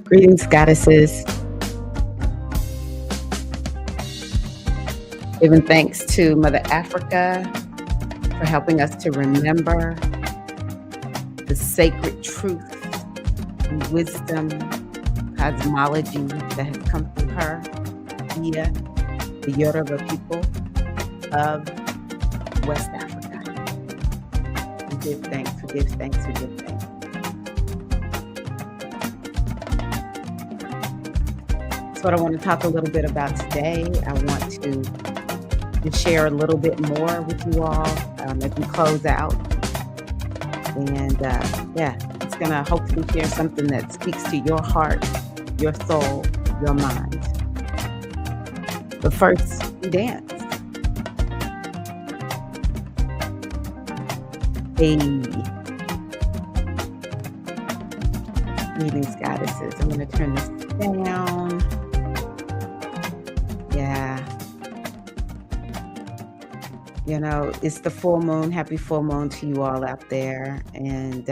Greetings, goddesses. Giving thanks to Mother Africa for helping us to remember the sacred truth and wisdom, cosmology that has come through her via the Yoruba people of West Africa. We give thanks, we give thanks, we give thanks. That's what I want to talk a little bit about today. I want to share a little bit more with you all as we close out. And yeah, it's going to hopefully share something that speaks to your heart, your soul, your mind. But first, we dance. Hey, greetings, goddesses. I'm going to turn this down. Yeah. You know, it's the full moon. Happy full moon to you all out there. And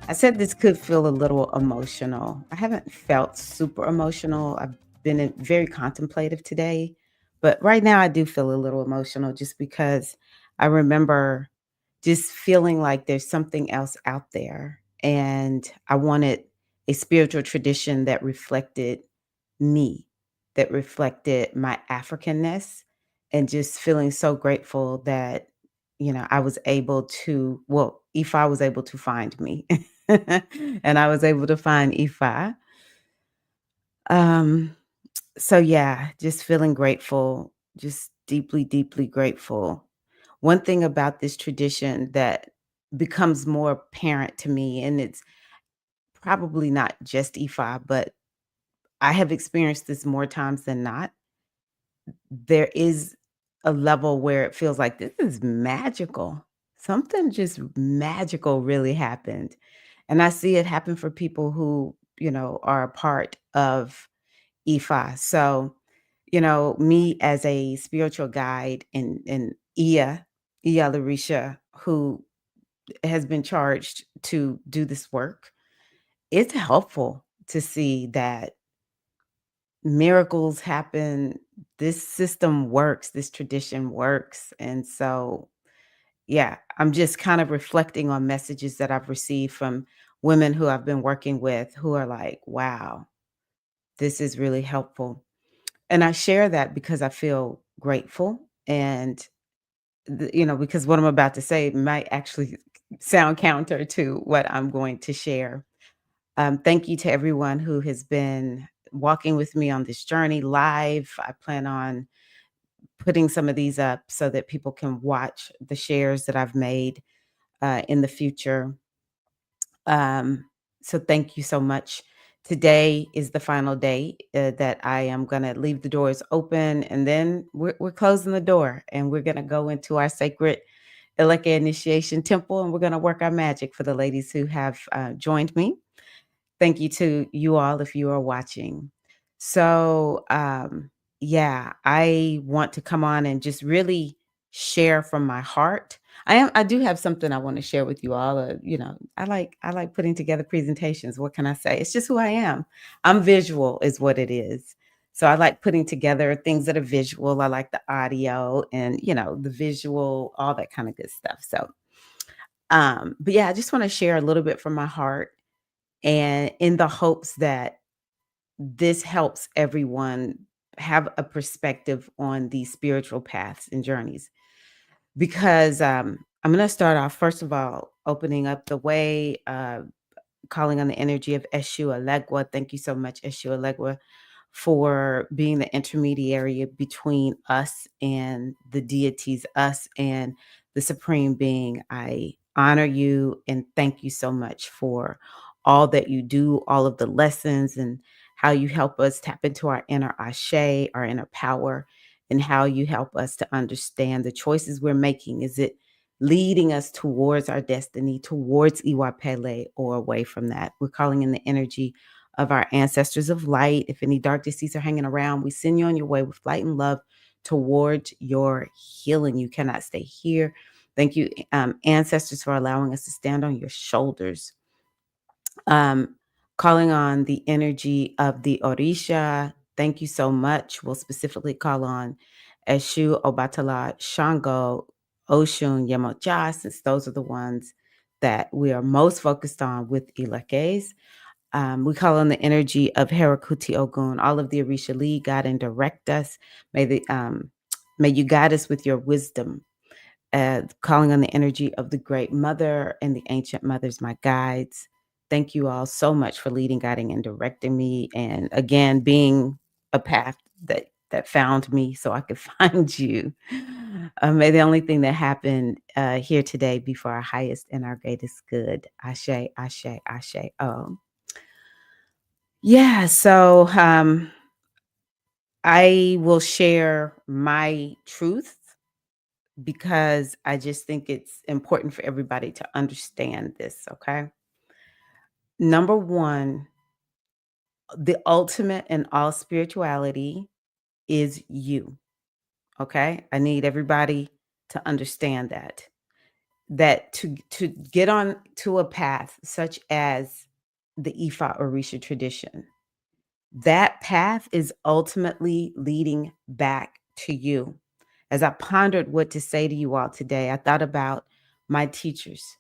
I said this could feel a little emotional. I haven't felt super emotional. I've been very contemplative today. But right now, I do feel a little emotional just because I remember just feeling like there's something else out there. And I wanted a spiritual tradition that reflected me, that reflected my Africanness, and just feeling so grateful that, I was able to, well, Ifa was able to find me. And I was able to find Ifa. Um, so yeah, just feeling grateful, just deeply, deeply grateful. One thing about this tradition that becomes more apparent to me, and it's probably not just Ifa, but I have experienced this more times than not. There is a level where it feels like this is magical. Something just magical really happened. And I see it happen for people who, are a part of Ifa. So, me as a spiritual guide and Iya Larisha, who has been charged to do this work, it's helpful to see that miracles happen. This system works, this tradition works. And so, yeah, I'm just kind of reflecting on messages that I've received from women who I've been working with who are like, wow, this is really helpful. And I share that because I feel grateful and, because what I'm about to say might actually sound counter to what I'm going to share. Thank you to everyone who has been walking with me on this journey live. I plan on putting some of these up so that people can watch the shares that I've made in the future. So thank you so much. Today is the final day that I am going to leave the doors open, and then we're closing the door and we're going to go into our sacred Ileke Initiation temple, and we're going to work our magic for the ladies who have joined me. Thank you to you all if you are watching. So, yeah, I want to come on and just really share from my heart. I do have something I want to share with you all. I like putting together presentations. What can I say? It's just who I am. I'm visual is what it is. So I like putting together things that are visual. I like the audio and, the visual, all that kind of good stuff. So, but yeah, I just want to share a little bit from my heart and in the hopes that this helps everyone have a perspective on these spiritual paths and journeys. Because I'm going to start off, first of all, opening up the way, calling on the energy of Eshu Alegwa. Thank you so much, Eshu Alegwa, for being the intermediary between us and the deities, us and the Supreme Being. I honor you and thank you so much for all that you do, all of the lessons, and how you help us tap into our inner ashe, our inner power, and how you help us to understand the choices we're making. Is it leading us towards our destiny, towards Iwapele, or away from that? We're calling in the energy of our ancestors of light. If any dark deceits are hanging around, we send you on your way with light and love towards your healing. You cannot stay here. Thank you, ancestors, for allowing us to stand on your shoulders. Um, calling on the energy of the Orisha. Thank you so much. We'll specifically call on Eshu, Obatala, Shango, Oshun, Yemoja, since those are the ones that we are most focused on with Ilekes. We call on the energy of Herakuti Ogun, all of the Orisha lead, guide, and direct us. May you guide us with your wisdom, calling on the energy of the Great Mother and the Ancient Mothers, my guides. Thank you all so much for leading, guiding, and directing me, and again being a path that found me so I could find you. May the only thing that happened here today be for our highest and our greatest good. Ashe, ashe, ashe. Yeah. So I will share my truth because I just think it's important for everybody to understand this, okay? Number one, the ultimate in all spirituality is you, okay? I need everybody to understand that. That to get on to a path such as the Ifa Orisha tradition, that path is ultimately leading back to you. As I pondered what to say to you all today, I thought about my teachers.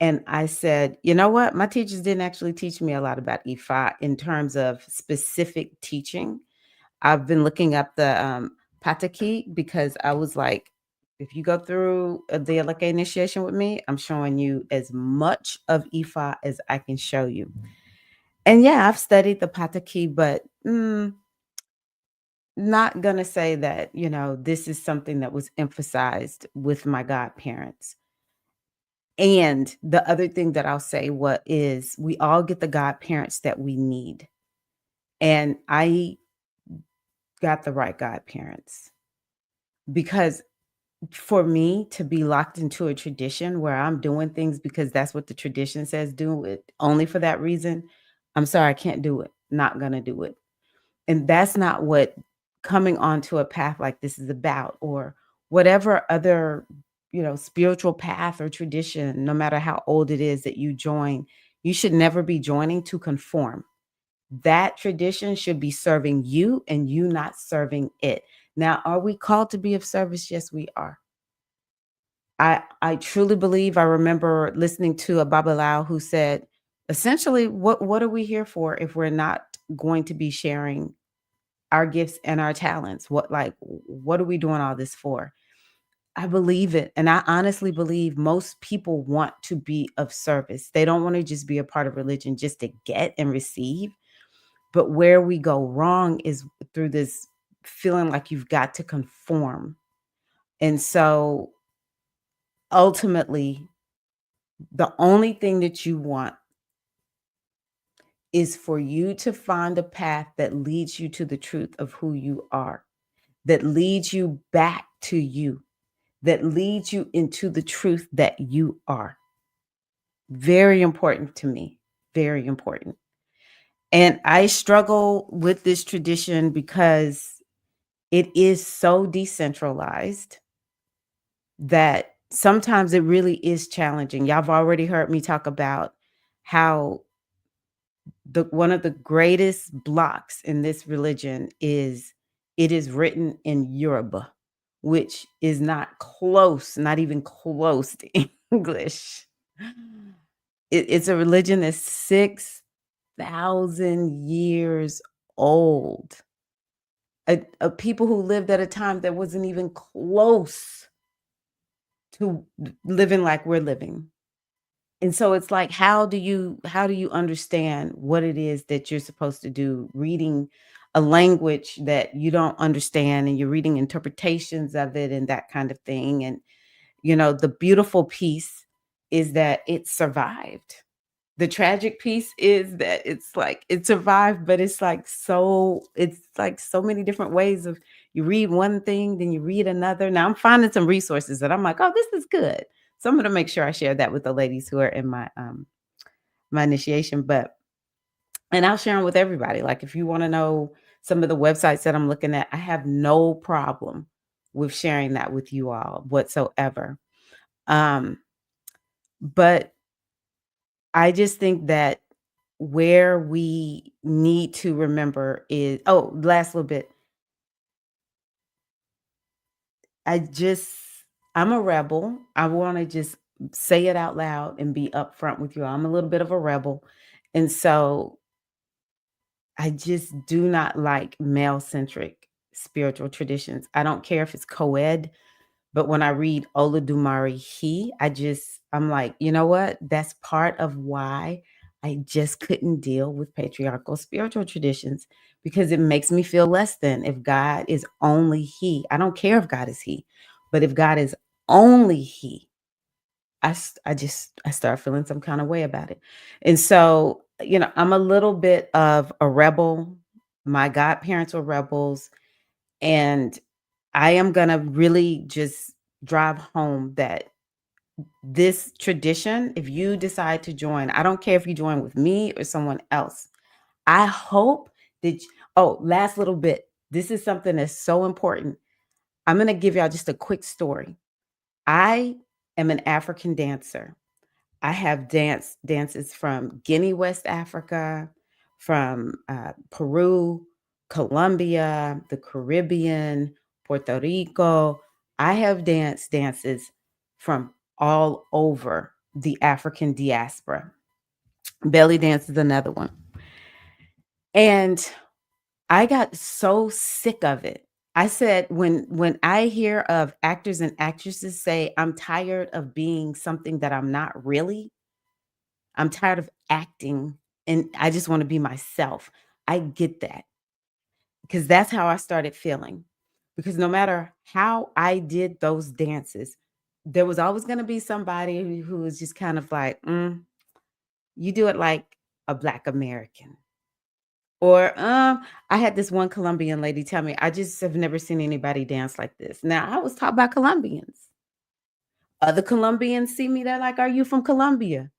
And I said, you know what? My teachers didn't actually teach me a lot about Ifa in terms of specific teaching. I've been looking up the Pataki because I was like, if you go through the Ileke initiation with me, I'm showing you as much of Ifa as I can show you. And yeah, I've studied the Pataki, but not gonna say that, this is something that was emphasized with my godparents. And the other thing that I'll say what is we all get the godparents that we need. And I got the right godparents because for me to be locked into a tradition where I'm doing things because that's what the tradition says, do it only for that reason. I'm sorry, I can't do it. Not gonna do it. And that's not what coming onto a path like this is about, or whatever other, spiritual path or tradition, no matter how old it is that you join, you should never be joining to conform. That tradition should be serving you and you not serving it. Now, are we called to be of service? Yes, we are. I truly believe I remember listening to a Babalao who said, essentially, what are we here for if we're not going to be sharing our gifts and our talents? What are we doing all this for? I believe it. And I honestly believe most people want to be of service. They don't want to just be a part of religion just to get and receive. But where we go wrong is through this feeling like you've got to conform. And so ultimately, the only thing that you want is for you to find a path that leads you to the truth of who you are, that leads you back to you, that leads you into the truth that you are. Very important to me. Very important. And I struggle with this tradition because it is so decentralized that sometimes it really is challenging. Y'all have already heard me talk about how the one of the greatest blocks in this religion is it is written in Yoruba, which is not even close to English. It's a religion that's 6,000 years old. A people who lived at a time that wasn't even close to living like we're living. And so it's like, how do you understand what it is that you're supposed to do reading a language that you don't understand and you're reading interpretations of it and that kind of thing. And the beautiful piece is that it survived. The tragic piece is that it's like it survived, but it's like so many different ways of you read one thing, then you read another. Now I'm finding some resources that I'm like, oh, this is good. So I'm gonna make sure I share that with the ladies who are in my initiation. But and I'll share them with everybody. Like if you want to know some of the websites that I'm looking at, I have no problem with sharing that with you all whatsoever. Um, but I just think that where we need to remember is, oh, last little bit. I just I'm a rebel. I wanna just say it out loud and be upfront with you. I'm a little bit of a rebel. And so I just do not like male-centric spiritual traditions. I don't care if it's co-ed, but when I read Olodumare he, I'm like, "You know what? That's part of why I just couldn't deal with patriarchal spiritual traditions because it makes me feel less than. If God is only he, I don't care if God is he, but if God is only he, I start feeling some kind of way about it. And so, I'm a little bit of a rebel. My godparents were rebels, and I am gonna really just drive home that this tradition, if you decide to join, I don't care if you join with me or someone else. I hope that oh, last little bit. This is something that's so important. I'm gonna give y'all just a quick story. I am an African dancer. I have dances from Guinea, West Africa, from Peru, Colombia, the Caribbean, Puerto Rico. I have dances from all over the African diaspora. Belly dance is another one. And I got so sick of it. I said when I hear of actors and actresses say I'm tired of being something that I'm not really, I'm tired of acting and I just want to be myself. I get that because that's how I started feeling. Because no matter how I did those dances, there was always going to be somebody who was just kind of like, you do it like a Black American. Or I had this one Colombian lady tell me, I just have never seen anybody dance like this. Now I was taught by Colombians. Other Colombians see me, they're like, are you from Colombia?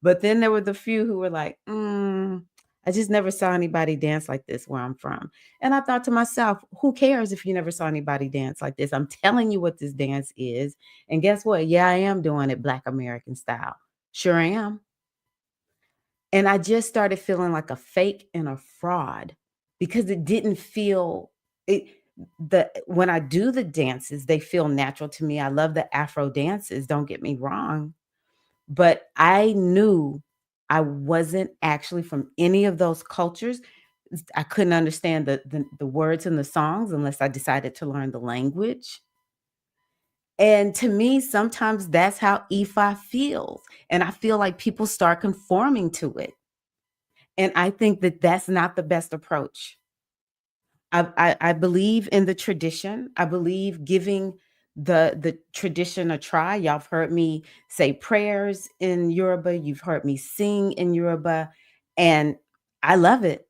But then there were the few who were like, I just never saw anybody dance like this where I'm from. And I thought to myself, who cares if you never saw anybody dance like this? I'm telling you what this dance is. And guess what? Yeah, I am doing it Black American style. Sure am. And I just started feeling like a fake and a fraud because it didn't feel it the when I do the dances, they feel natural to me. I love the Afro dances, don't get me wrong. But I knew I wasn't actually from any of those cultures. I couldn't understand the words in the songs unless I decided to learn the language. And to me, sometimes that's how Ifa feels. And I feel like people start conforming to it. And I think that that's not the best approach. I believe in the tradition. I believe giving the tradition a try. Y'all have heard me say prayers in Yoruba. You've heard me sing in Yoruba, and I love it.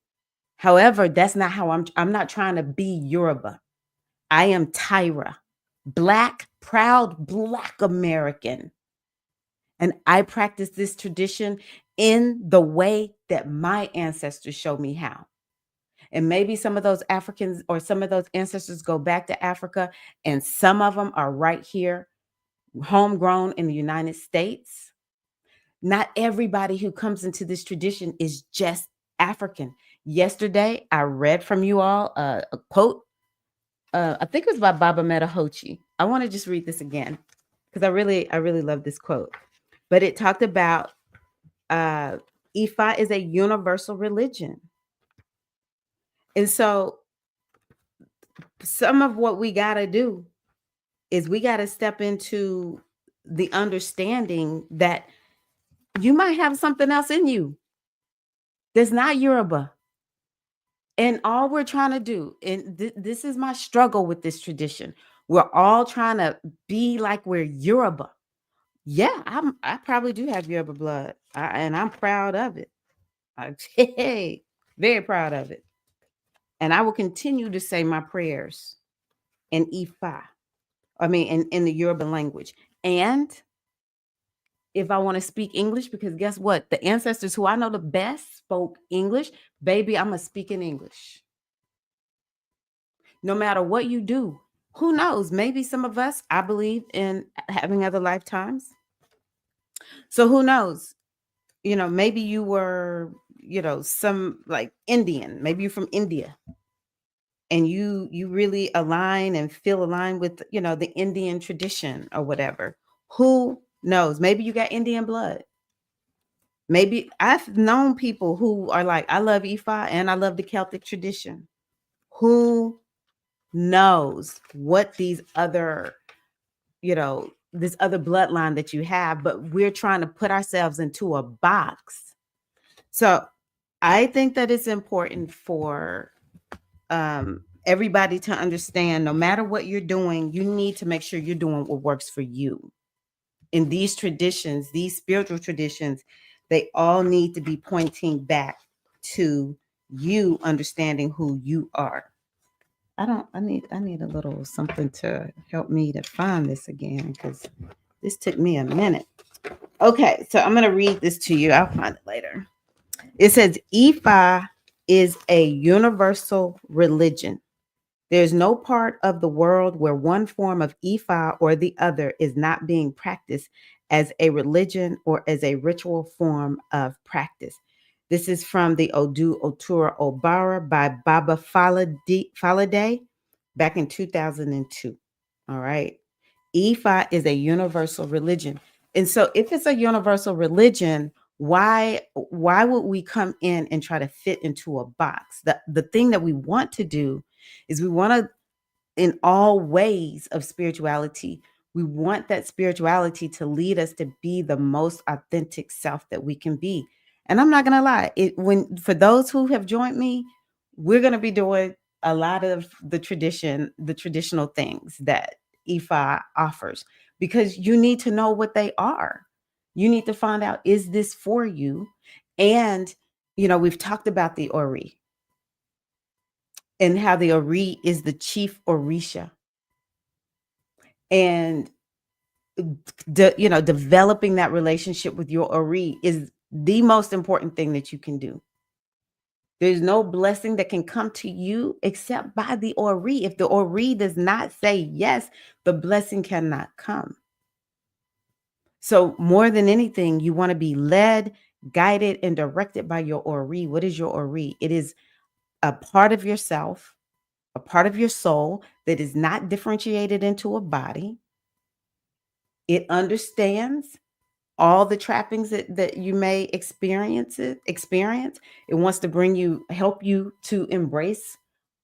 However, that's not how I'm not trying to be Yoruba. I am Tyra, Black, proud Black American. And I practice this tradition in the way that my ancestors showed me how. And maybe some of those Africans or some of those ancestors go back to Africa, and some of them are right here, homegrown in the United States. Not everybody who comes into this tradition is just African. Yesterday, I read from you all a quote. I think it was by Baba Metahochi. I want to just read this again because I really love this quote. But it talked about uh, Ifa is a universal religion, and so some of what we got to do is we got to step into the understanding that you might have something else in you that's not Yoruba. And all we're trying to do, and this is my struggle with this tradition, we're all trying to be like we're Yoruba. Yeah, I probably do have Yoruba blood, and I'm proud of it. Hey, very proud of it. And I will continue to say my prayers in Ifa. I mean, in the Yoruba language. And if I want to speak English, because guess what? The ancestors who I know the best spoke English. Baby, I'm going to speak in English. No matter what you do, who knows? Maybe some of us, I believe in having other lifetimes. So who knows? maybe you were, some like Indian, maybe you're from India, and you really align and feel aligned with, the Indian tradition or whatever. Who knows? Maybe you got Indian blood. Maybe I've known people who are like, I love Ifa and I love the Celtic tradition. Who knows what this other bloodline that you have, but we're trying to put ourselves into a box. So I think that it's important for everybody to understand, no matter what you're doing, you need to make sure you're doing what works for you. In these traditions, these spiritual traditions, they all need to be pointing back to you understanding who you are. I need a little something to help me to find this again, because this took me a minute. Okay, so I'm going to read this to you. I'll find it later. It says Ifa is a universal religion. There's no part of the world where one form of Ifa or the other is not being practiced as a religion or as a ritual form of practice. This is from the Odu Otura Obara by Baba Faladay back in 2002. All right. Ifa is a universal religion. And so if it's a universal religion, why would we come in and try to fit into a box? The thing that we want to do is we want to, in all ways of spirituality, we want that spirituality to lead us to be the most authentic self that we can be. And I'm not gonna lie, when for those who have joined me, we're gonna be doing a lot of the traditional things that Ifa offers, because you need to know what they are. You need to find out, is this for you? And we've talked about the Ori and how the Ori is the chief Orisha. And developing that relationship with your Ori is the most important thing that you can do. There's no blessing that can come to you except by the Ori. If the Ori does not say yes, the blessing cannot come. So more than anything, you want to be led, guided, and directed by your Ori. What is your Ori? It is a part of yourself, a part of your soul that is not differentiated into a body. It understands all the trappings that you may experience. It wants to help you to embrace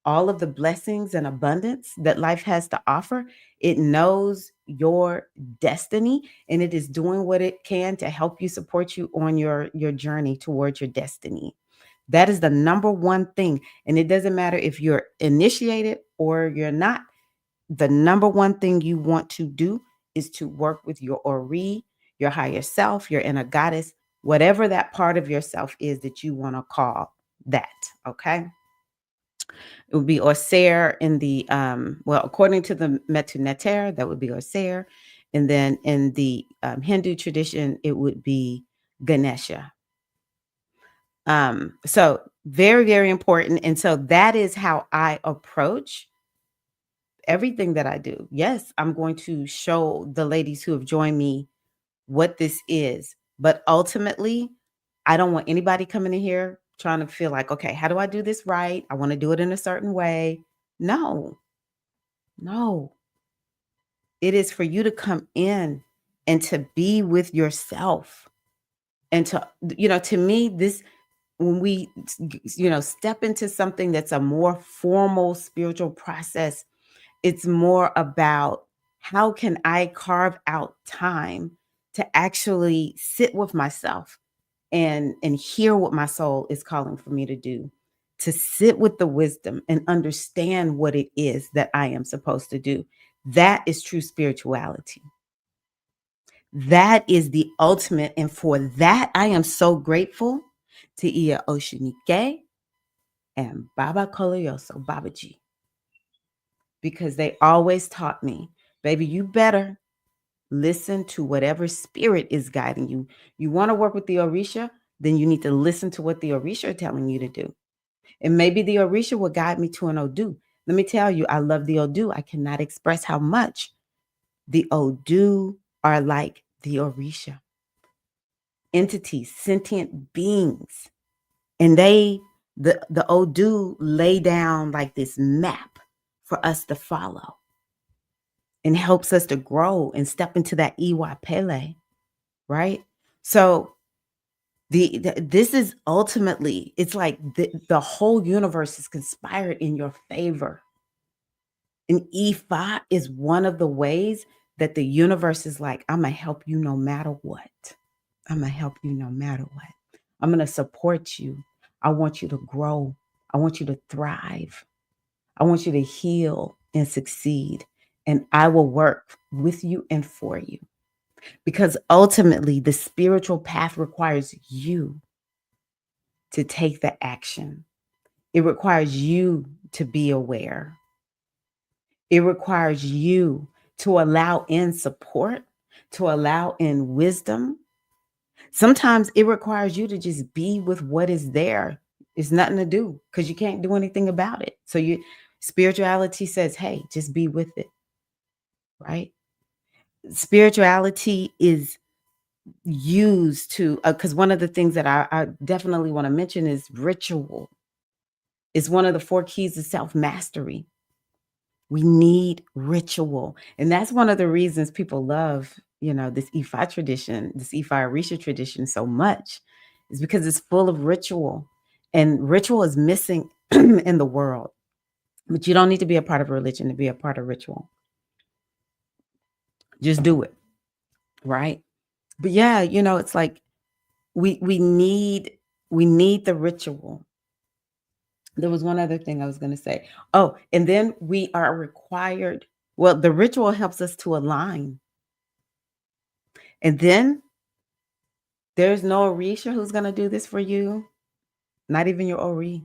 all of the blessings and abundance that life has to offer. It knows your destiny, and it is doing what it can to help you, support you on your journey towards your destiny. That is the number one thing. And it doesn't matter if you're initiated or you're not. The number one thing you want to do is to work with your Ori, your higher self, your inner goddess, whatever that part of yourself is that you want to call that. Okay. It would be Orser in the, according to the Metu Neter, that would be Orser. And then in the Hindu tradition, it would be Ganesha. So very, very important. And so that is how I approach everything that I do. Yes, I'm going to show the ladies who have joined me what this is. But ultimately, I don't want anybody coming in here trying to feel like, okay, how do I do this right? I want to do it in a certain way. No, no. It is for you to come in and to be with yourself. And to me, this, when we, step into something that's a more formal spiritual process, it's more about, how can I carve out time to actually sit with myself and hear what my soul is calling for me to do, to sit with the wisdom and understand what it is that I am supposed to do. That is true spirituality. That is the ultimate. And for that, I am so grateful to Iya Oshinike and Baba Koloyoso, Babaji, because they always taught me, baby, you better listen to whatever spirit is guiding you. You want to work with the Orisha, then you need to listen to what the Orisha are telling you to do. And maybe the Orisha will guide me to an Odu. Let me tell you, I love the Odu. I cannot express how much the Odu are like the Orisha. entities, sentient beings. And the Odu lay down like this map for us to follow and helps us to grow and step into that Iwa Pele, right? So this is ultimately, it's like the whole universe is conspired in your favor. And Ifa is one of the ways that the universe is like, I'm gonna help you no matter what. I'm gonna help you no matter what. I'm gonna support you. I want you to grow. I want you to thrive. I want you to heal and succeed. And I will work with you and for you. Because ultimately, the spiritual path requires you to take the action. It requires you to be aware. It requires you to allow in support, to allow in wisdom. Sometimes it requires you to just be with what is there. It's nothing to do because you can't do anything about it. So spirituality says, hey, just be with it, right? Spirituality is used to, because one of the things that I definitely want to mention is ritual. It's one of the 4 keys of self-mastery. We need ritual. And that's one of the reasons people love, this Ifa tradition, this Ifa Orisha tradition so much, is because it's full of ritual. And ritual is missing in the world. But you don't need to be a part of religion to be a part of ritual. Just do it. Right? But yeah, it's like we need the ritual. There was one other thing I was going to say. Oh, and then we are required. Well, the ritual helps us to align. And then there's no Orisha who's going to do this for you. Not even your Ori.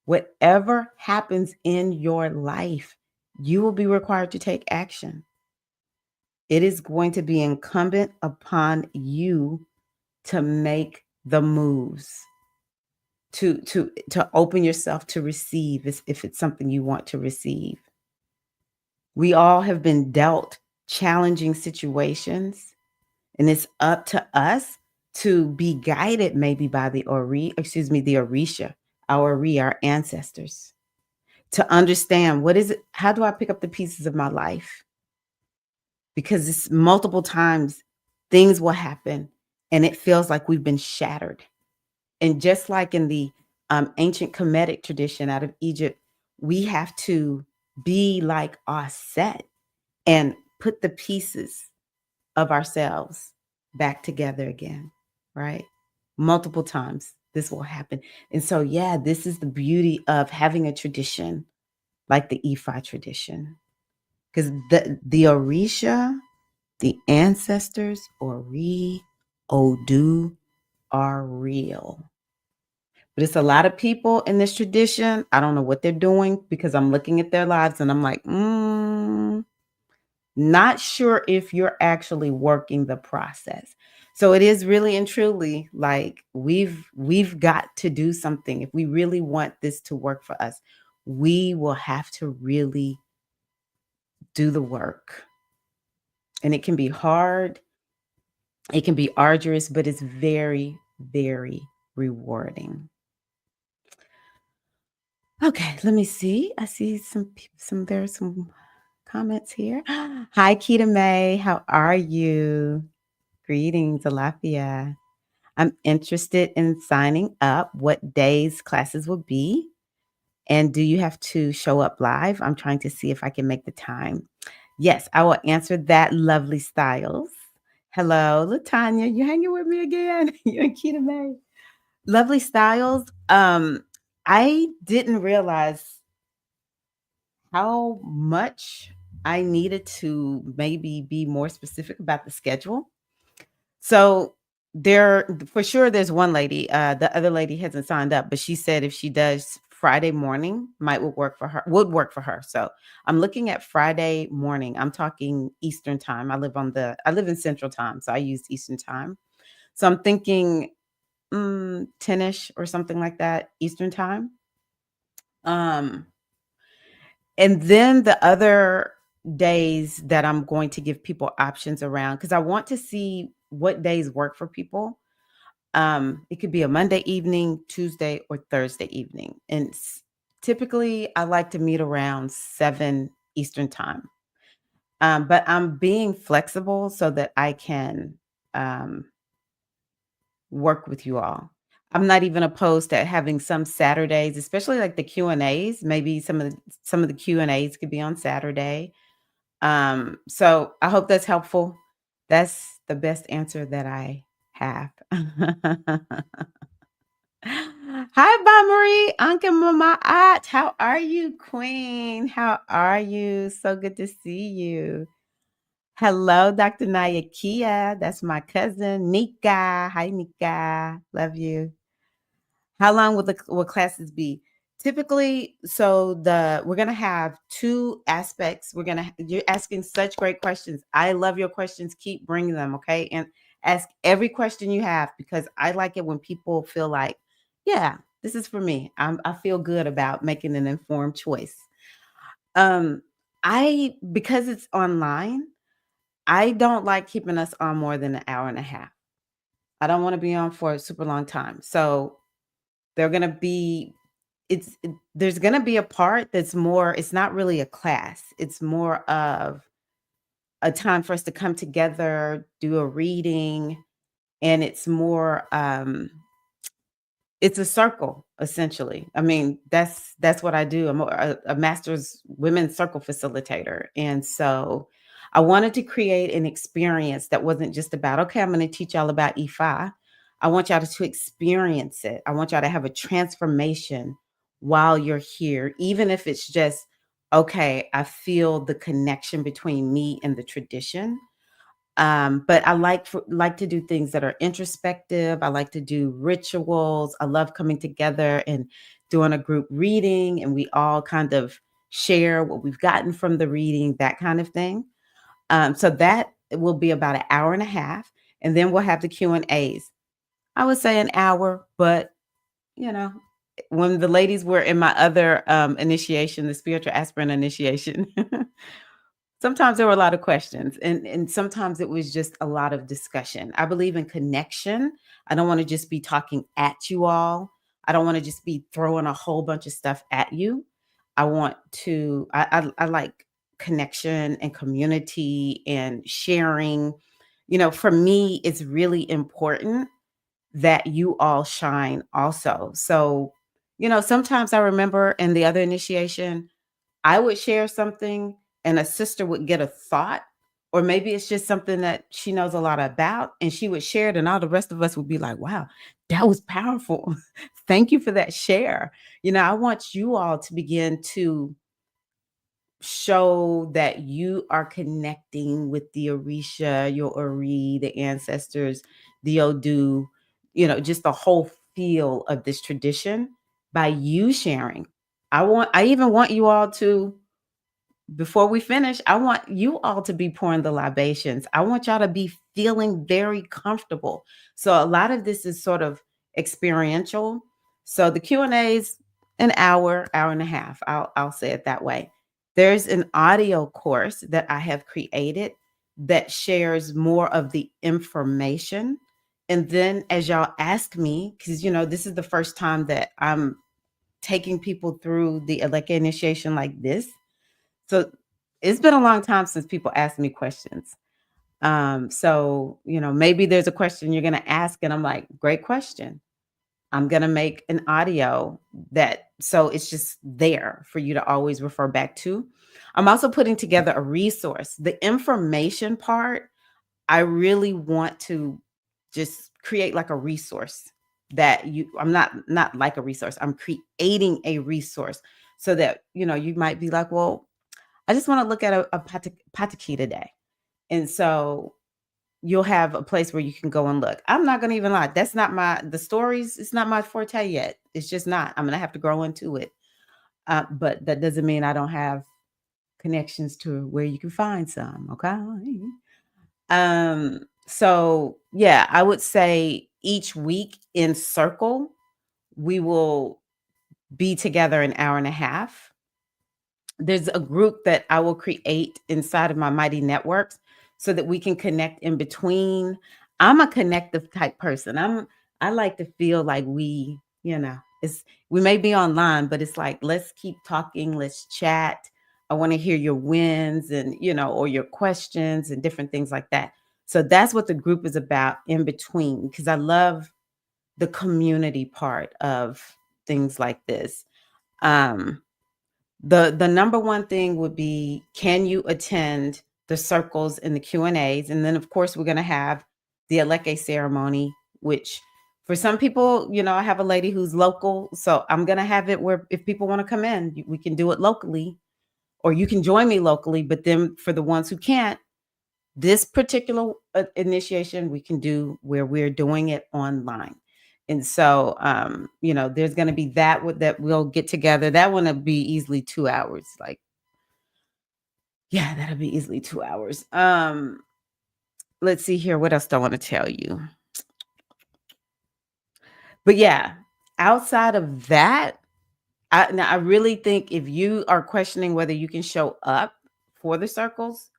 Whatever happens in your life, you will be required to take action. It is going to be incumbent upon you to make the moves, to open yourself to receive if it's something you want to receive. We all have been dealt challenging situations, and it's up to us to be guided maybe by the Orisha, our ancestors, to understand what is it, how do I pick up the pieces of my life? Because it's multiple times things will happen and it feels like we've been shattered. And just like in the ancient Kemetic tradition out of Egypt, we have to be like Aset and put the pieces of ourselves back together again, right? Multiple times this will happen. And so, yeah, this is the beauty of having a tradition like the Ifa tradition. Because the Orisha, the ancestors, Ori, Odu, are real. But it's a lot of people in this tradition. I don't know what they're doing because I'm looking at their lives and I'm like, not sure if you're actually working the process. So it is really and truly like we've got to do something. If we really want this to work for us, we will have to really do the work. And it can be hard, it can be arduous, but it's very, very rewarding. Okay, let me see. I see there are some comments here. Hi, Keita May. How are you? Greetings, Alafia. I'm interested in signing up. What days classes will be? And do you have to show up live? I'm trying to see if I can make the time. Yes, I will answer that, Lovely Styles. Hello, Latanya. You hanging with me again? You and Keita May. Lovely Styles. I didn't realize how much I needed to maybe be more specific about the schedule. So for sure, there's one lady. The other lady hasn't signed up, but she said if she does Friday morning, would work for her. Would work for her. So I'm looking at Friday morning. I'm talking Eastern time. I live in Central time, so I use Eastern time. So I'm thinking 10ish or something like that Eastern time. And then the other days that I'm going to give people options around, because I want to see what days work for people. It could be a Monday evening, Tuesday, or Thursday evening. And typically, I like to meet around 7 Eastern time. But I'm being flexible so that I can um, work with you all. I'm not even opposed to having some Saturdays, especially like the Q and A's. Maybe some of the Q and A's could be on Saturday. So I hope that's helpful. That's the best answer that I have. Hi, Ba Marie, Uncle Mama At. How are you, Queen? How are you? So good to see you. Hello, Dr. Naya Kia. That's my cousin, Nika. Hi, Nika. Love you. How long will classes be? Typically, so the we're gonna have two aspects. You're asking such great questions. I love your questions. Keep bringing them, okay? And ask every question you have because I like it when people feel like, yeah, this is for me. I feel good about making an informed choice. Um, I because it's online, I don't like keeping us on more than an hour and a half. I don't want to be on for a super long time. So they're gonna be there's gonna be a part that's more, it's not really a class. It's more of a time for us to come together, do a reading, and it's more it's a circle, essentially. I mean, that's what I do. I'm a master's women's circle facilitator, and so I wanted to create an experience that wasn't just about, okay, I'm going to teach y'all about Ifa. I want y'all to experience it. I want y'all to have a transformation while you're here, even if it's just, okay, I feel the connection between me and the tradition. But I like to do things that are introspective. I like to do rituals. I love coming together and doing a group reading, and we all kind of share what we've gotten from the reading, that kind of thing. So that will be about an hour and a half, and then we'll have the Q and A's. I would say an hour, but you know, when the ladies were in my other initiation, the spiritual aspirant initiation, sometimes there were a lot of questions, and sometimes it was just a lot of discussion. I believe in connection. I don't wanna just be talking at you all. I don't wanna just be throwing a whole bunch of stuff at you. I like connection and community and sharing. For me, it's really important that you all shine also. So, sometimes I remember in the other initiation, I would share something and a sister would get a thought, or maybe it's just something that she knows a lot about and she would share it, and all the rest of us would be like, wow, that was powerful. Thank you for that share. I want you all to begin to show that you are connecting with the Orisha, your Ori, the ancestors, the Odu, just the whole feel of this tradition by you sharing. I even want you all to, before we finish, I want you all to be pouring the libations. I want y'all to be feeling very comfortable. So a lot of this is sort of experiential. So the Q&As, an hour, hour and a half. I'll say it that way. There's an audio course that I have created that shares more of the information. And then as y'all ask me, because this is the first time that I'm taking people through the Ileke initiation like this. So it's been a long time since people asked me questions. So, maybe there's a question you're going to ask, and I'm like, great question. I'm going to make an audio so it's just there for you to always refer back to. I'm also putting together a resource. The information part, I really want to just create like a resource I'm not like a resource. I'm creating a resource so that, you might be like, well, I just want to look at a pataki today. And so you'll have a place where you can go and look. I'm not going to even lie. That's not the stories. It's not my forte yet. It's just not. I'm going to have to grow into it. But that doesn't mean I don't have connections to where you can find some. Okay. So yeah, I would say each week in circle, we will be together an hour and a half. There's a group that I will create inside of my Mighty Networks so that we can connect in between. I'm a connective type person. I like to feel like it's we may be online, but it's like let's keep talking, let's chat. I want to hear your wins and or your questions and different things like that. So that's what the group is about in between because I love the community part of things like this. Um the number one thing would be, can you attend the circles and the Q&As? And then, of course, we're going to have the Eleke ceremony, which for some people, I have a lady who's local. So I'm going to have it where if people want to come in, we can do it locally or you can join me locally. But then for the ones who can't, this particular initiation we can do where we're doing it online. And so, there's going to be that we'll get together. That one will be easily 2 hours. Like, yeah, that'll be easily 2 hours. Let's see here. What else do I want to tell you? But yeah, outside of that, I really think if you are questioning whether you can show up for the circles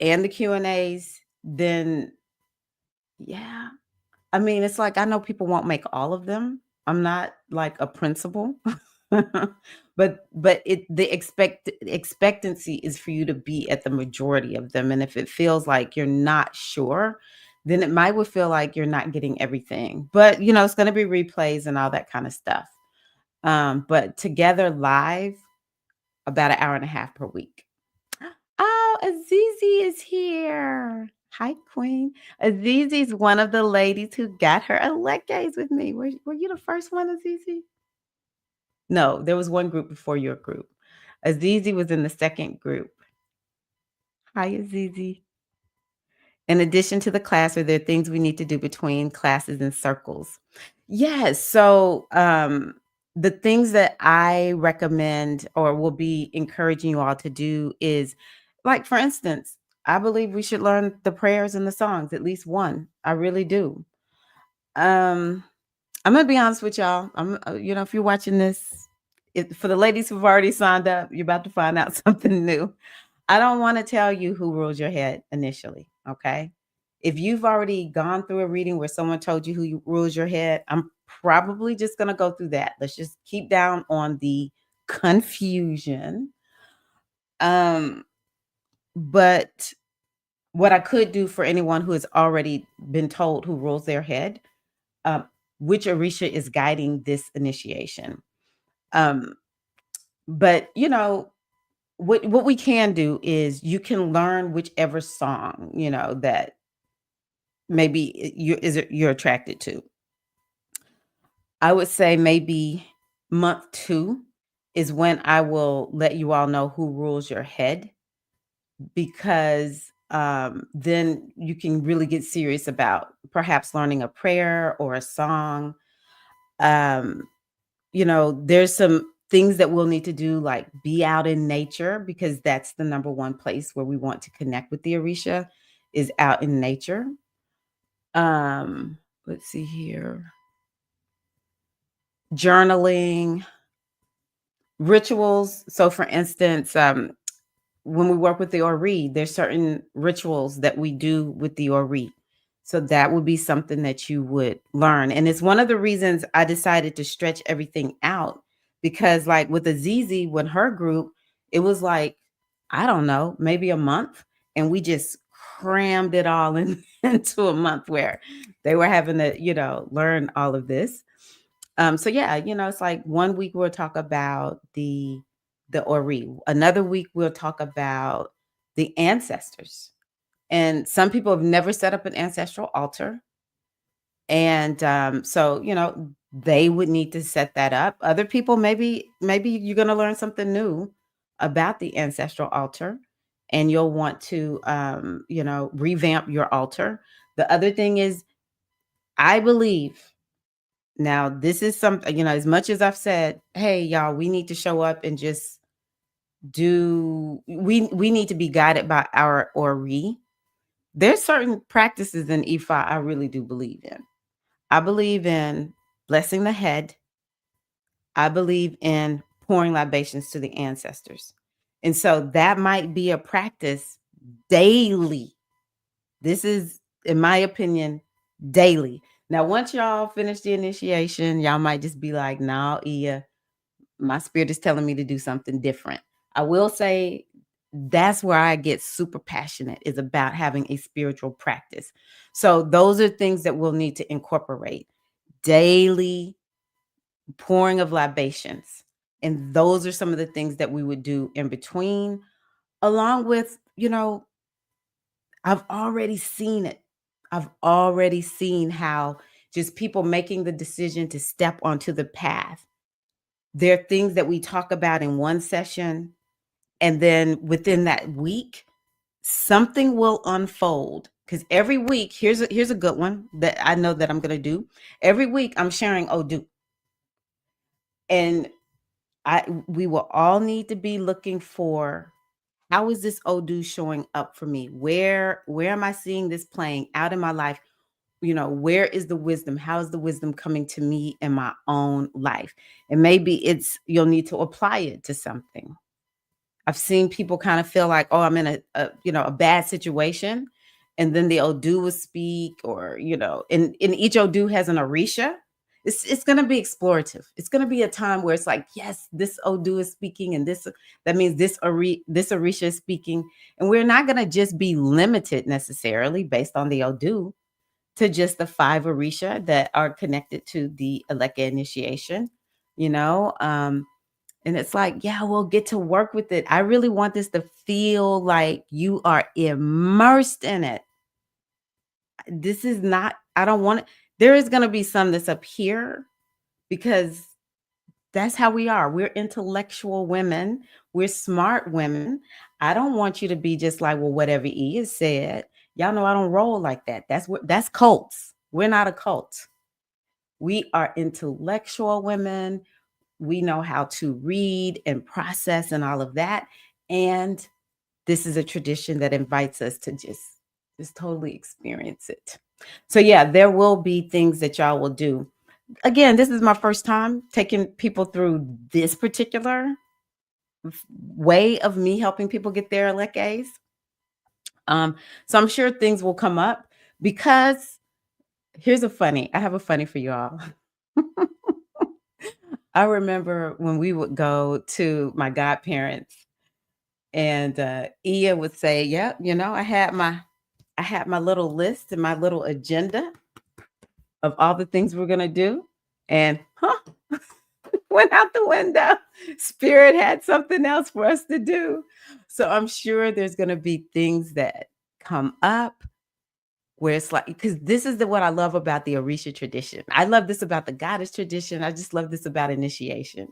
and the Q&As, then yeah, I mean, it's like I know people won't make all of them. I'm not like a principal. But the expectancy is for you to be at the majority of them. And if it feels like you're not sure, then it might would feel like you're not getting everything. But it's gonna be replays and all that kind of stuff. But together live, about an hour and a half per week. Oh, Azizi is here. Hi, Queen. Azizi is one of the ladies who got her Elekes with me. Were you the first one, Azizi? No, there was one group before your group. Azizi was in the second group. Hi, Azizi. In addition to the class, are there things we need to do between classes and circles? Yes. So, the things that I recommend or will be encouraging you all to do is, like, for instance, I believe we should learn the prayers and the songs, at least one. I really do. Um, I'm gonna be honest with y'all. If you're watching this, for the ladies who've already signed up, you're about to find out something new. I don't want to tell you who rules your head initially. Okay. If you've already gone through a reading where someone told you rules your head, I'm probably just going to go through that. Let's just keep down on the confusion. But what I could do for anyone who has already been told who rules their head, um, which Orisha is guiding this initiation. Um, but what we can do is you can learn whichever song that maybe you're attracted to. I would say maybe month 2 is when I will let you all know who rules your head, because then you can really get serious about perhaps learning a prayer or a song. um there's some things that we'll need to do, like be out in nature, because that's the number one place where we want to connect with the Orisha is out in nature. Let's see here. Journaling, rituals. So for instance, when we work with the Ori, there's certain rituals that we do with the Ori. So that would be something that you would learn. And it's one of the reasons I decided to stretch everything out, because like with Azizi, when her group, it was like, I don't know, maybe a month. And we just crammed it all into a month where they were having to, learn all of this. So yeah, it's like one week we'll talk about the Ori. Another week we'll talk about the ancestors. And some people have never set up an ancestral altar. And so, they would need to set that up. Other people, maybe you're going to learn something new about the ancestral altar, and you'll want to revamp your altar. The other thing is, I believe, now this is something, as much as I've said, hey y'all, we need to show up and just we need to be guided by our Ori. There's certain practices in Ifa I really do believe in. I believe in blessing the head. I believe in pouring libations to the ancestors. And so that might be a practice daily. This is in my opinion, daily. Now, once y'all finish the initiation, y'all might just be like, "No, Ia, my spirit is telling me to do something different." I will say that's where I get super passionate is about having a spiritual practice. So those are things that we'll need to incorporate. Daily pouring of libations. And those are some of the things that we would do in between, along with, I've already seen it. I've already seen how just people making the decision to step onto the path. There are things that we talk about in one session, and then within that week, something will unfold. Because every week, here's a good one that I know that I'm gonna do. Every week, I'm sharing Odu, and we will all need to be looking for how is this Odu showing up for me? Where am I seeing this playing out in my life? Where is the wisdom? How is the wisdom coming to me in my own life? And maybe you'll need to apply it to something. I've seen people kind of feel like, oh, I'm in a bad situation. And then the Odu will speak, or, and each Odu has an Orisha. It's going to be explorative. It's going to be a time where it's like, yes, this Odu is speaking, and that means this Orisha is speaking. And we're not going to just be limited necessarily based on the Odu to just the 5 Orisha that are connected to the Ileke initiation, you know? And it's like, yeah, we'll get to work with it. I really want this to feel like you are immersed in it. This is not, I don't want it. There is going to be some that's up here because that's how we are. We're intellectual women. We're smart women. I don't want you to be just like, well, whatever E has said. Y'all know I don't roll like that. That's cults. We're not a cult. We are intellectual women. We know how to read and process and all of that. And this is a tradition that invites us to just totally experience it. So yeah, there will be things that y'all will do. Again, this is my first time taking people through this particular way of me helping people get their lekes. So I'm sure things will come up because I have a funny for y'all. I remember when we would go to my godparents, and Ia would say, "Yep, I had my little list and my little agenda of all the things we're gonna do," and went out the window. Spirit had something else for us to do. So I'm sure there's gonna be things that come up where it's like, because this is what I love about the Orisha tradition. I love this about the goddess tradition. I just love this about initiation.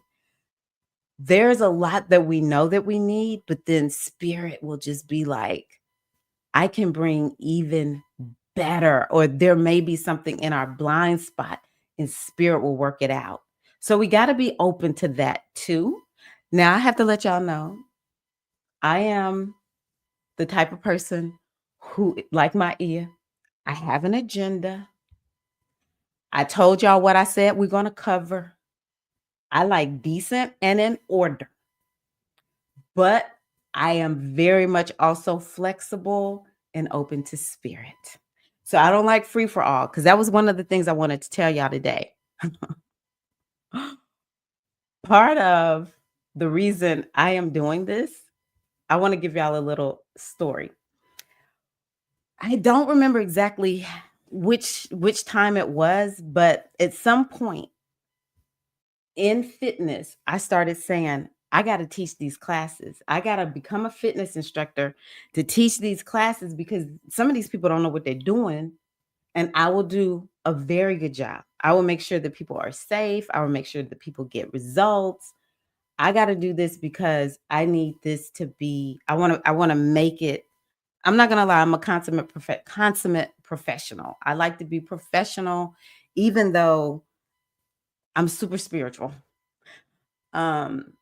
There's a lot that we know that we need, but then spirit will just be like, I can bring even better, or there may be something in our blind spot and spirit will work it out. So we got to be open to that too. Now, I have to let y'all know, I am the type of person who, like my ear, I have an agenda. I told y'all what I said we're going to cover. I like decent and in order, but I am very much also flexible and open to spirit. So I don't like free for all, because that was one of the things I wanted to tell y'all today. Part of the reason I am doing this, I want to give y'all a little story. I don't remember exactly which time it was, but at some point in fitness, I started saying, I got to teach these classes. I got to become a fitness instructor to teach these classes, because some of these people don't know what they're doing. And I will do a very good job. I will make sure that people are safe. I will make sure that people get results. I got to do this because I need this to be, I want to make it. I'm not going to lie. I'm a consummate professional. I like to be professional, even though I'm super spiritual. Um,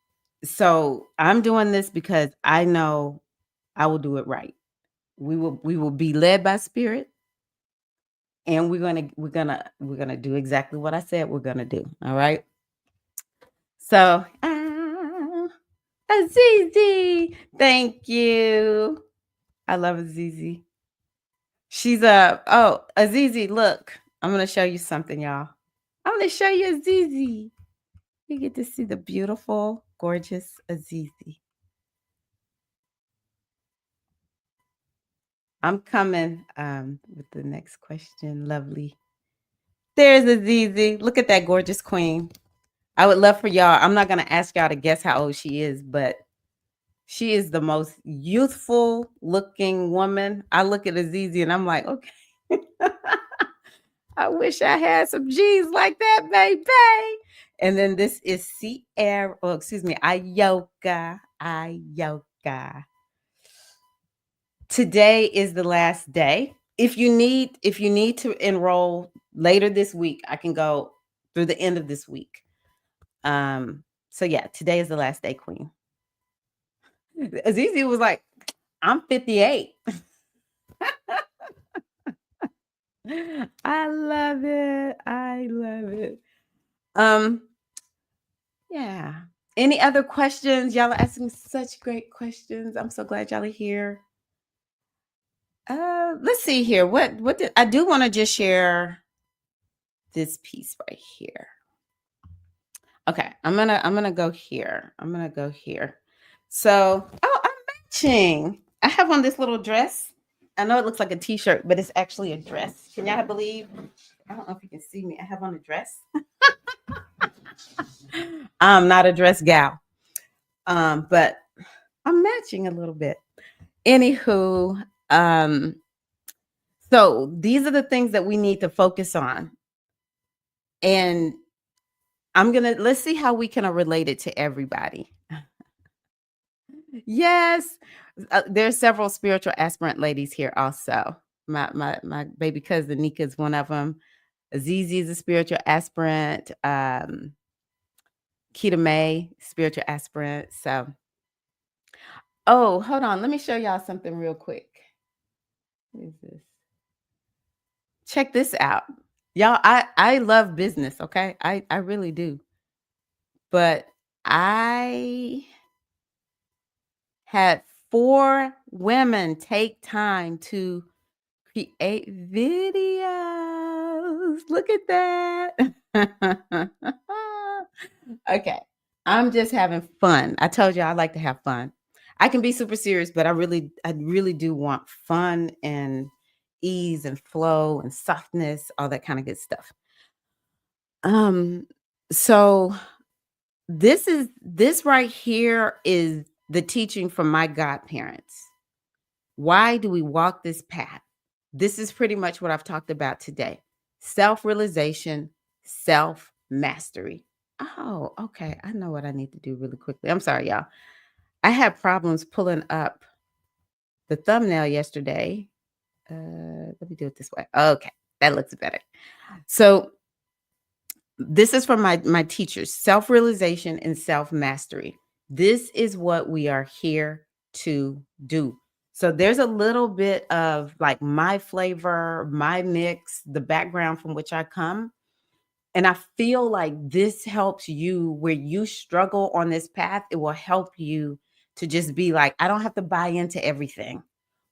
so I'm doing this because I know I will do it right. We will be led by spirit, and we're gonna do exactly what I said we're gonna do. All right. So Azizi, thank you. I love Azizi. She's a oh, Azizi, look. I'm gonna show you something, y'all. I'm gonna show you Azizi. You get to see the beautiful, gorgeous Azizi. I'm coming with the next question. Lovely. There's Azizi. Look at that gorgeous queen. I would love for y'all. I'm not gonna ask y'all to guess how old she is, but she is the most youthful looking woman. I look at Azizi and I'm like, okay. I wish I had some G's like that, baby. And then this is Sierra, oh, excuse me, Ayoka. Ayoka. Today is the last day. If you need to enroll later this week, I can go through the end of this week. So yeah, today is the last day, Queen. Azizi was like, I'm 58. I love it. I love it. Um, yeah. Any other questions? Y'all are asking such great questions. I'm so glad y'all are here. Let's see here. What did I do want to just share this piece right here. Okay, I'm gonna go here. I'm gonna go here. So, oh, I'm matching. I have on this little dress. I know it looks like a t-shirt, but it's actually a dress. Can y'all believe? I don't know if you can see me. I have on a dress. I'm not a dress gal. But I'm matching a little bit. Anywho, so these are the things that we need to focus on. And let's see how we can relate it to everybody. Yes. There's several spiritual aspirant ladies here also. My baby cousin Nika is one of them. Azizi is a spiritual aspirant. Kita May, spiritual aspirant. So, oh, hold on. Let me show y'all something real quick. What is this? Check this out. Y'all, I love business, okay? I really do. But I had 4 women take time to create videos. Look at that. Okay. I'm just having fun. I told you I like to have fun. I can be super serious, but I really do want fun and ease and flow and softness, all that kind of good stuff. Um so this right here is the teaching from my godparents. Why do we walk this path? This is pretty much what I've talked about today. Self-realization, self-mastery. Oh, okay. I know what I need to do really quickly. I'm sorry, y'all. I had problems pulling up the thumbnail yesterday. Let me do it this way. Okay, that looks better. So this is from my teachers, self-realization and self-mastery. This is what we are here to do. So there's a little bit of like my flavor, my mix, the background from which I come. And I feel like this helps you where you struggle on this path. It will help you to just be like, I don't have to buy into everything.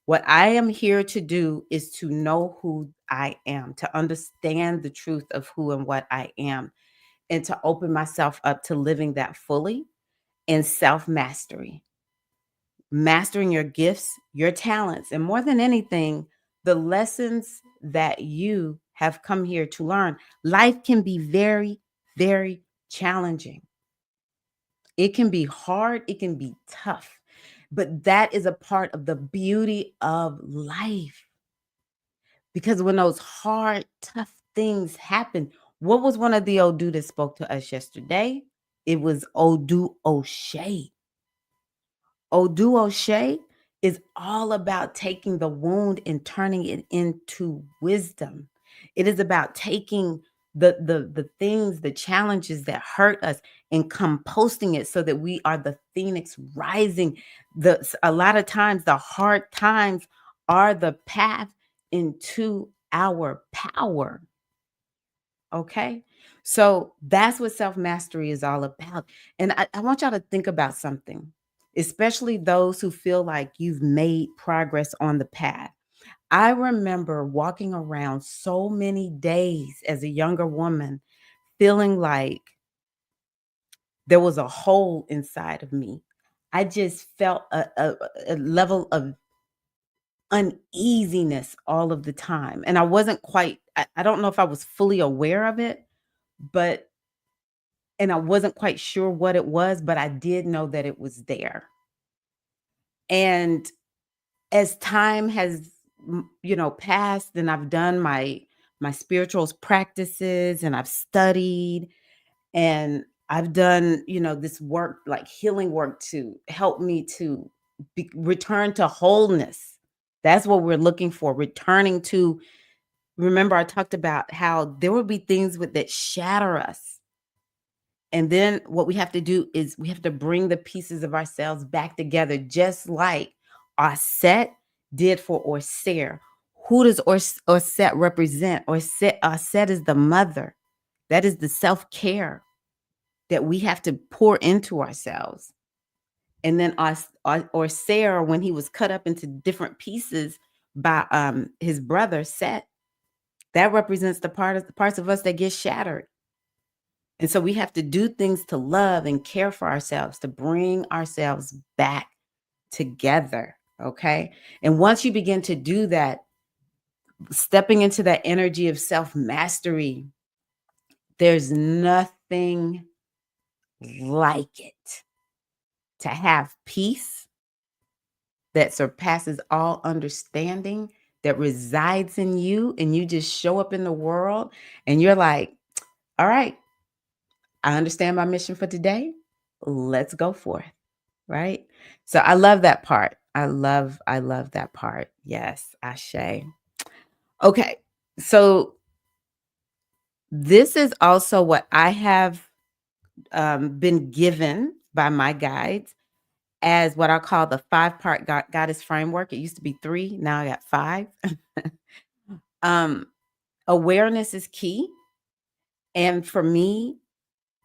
What I am here to do is to know who I am, to understand the truth of who and what I am, and to open myself up to living that fully in self mastery, mastering your gifts, your talents, and more than anything, the lessons that you have come here to learn. Life can be very, very challenging. It can be hard, it can be tough, but that is a part of the beauty of life. Because when those hard, tough things happen, what was one of the Odu that spoke to us yesterday? It was Odu O'Shea. Odu O'Shea is all about taking the wound and turning it into wisdom. It is about taking the things, the challenges that hurt us and composting it so that we are the phoenix rising. A lot of times the hard times are the path into our power. Okay. So that's what self mastery is all about. And I want y'all to think about something, especially those who feel like you've made progress on the path. I remember walking around so many days as a younger woman feeling like there was a hole inside of me. I just felt a level of uneasiness all of the time. And I wasn't quite, I don't know if I was fully aware of it, but, and I wasn't quite sure what it was, but I did know that it was there. And as time has, passed and I've done my spiritual practices and I've studied and I've done, this work, like healing work to help me to return to wholeness. That's what we're looking for, returning to. Remember, I talked about how there will be things that shatter us. And then what we have to do is we have to bring the pieces of ourselves back together, just like Osset did for Orser. Who does Orset represent? Osset is the mother. That is the self-care that we have to pour into ourselves. And then Orser, when he was cut up into different pieces by his brother Set, that represents the parts of us that get shattered. And so we have to do things to love and care for ourselves, to bring ourselves back together. Okay. And once you begin to do that, stepping into that energy of self mastery, there's nothing like it. To have peace that surpasses all understanding, that resides in you, and you just show up in the world and you're like, all right, I understand my mission for today. Let's go for it. Right? So I love that part. I love that part. Yes, Ashe. Okay. So this is also what I have been given by my guides as what I call the 5-part goddess framework. It used to be 3, now I got 5. um, Awareness is key. And for me,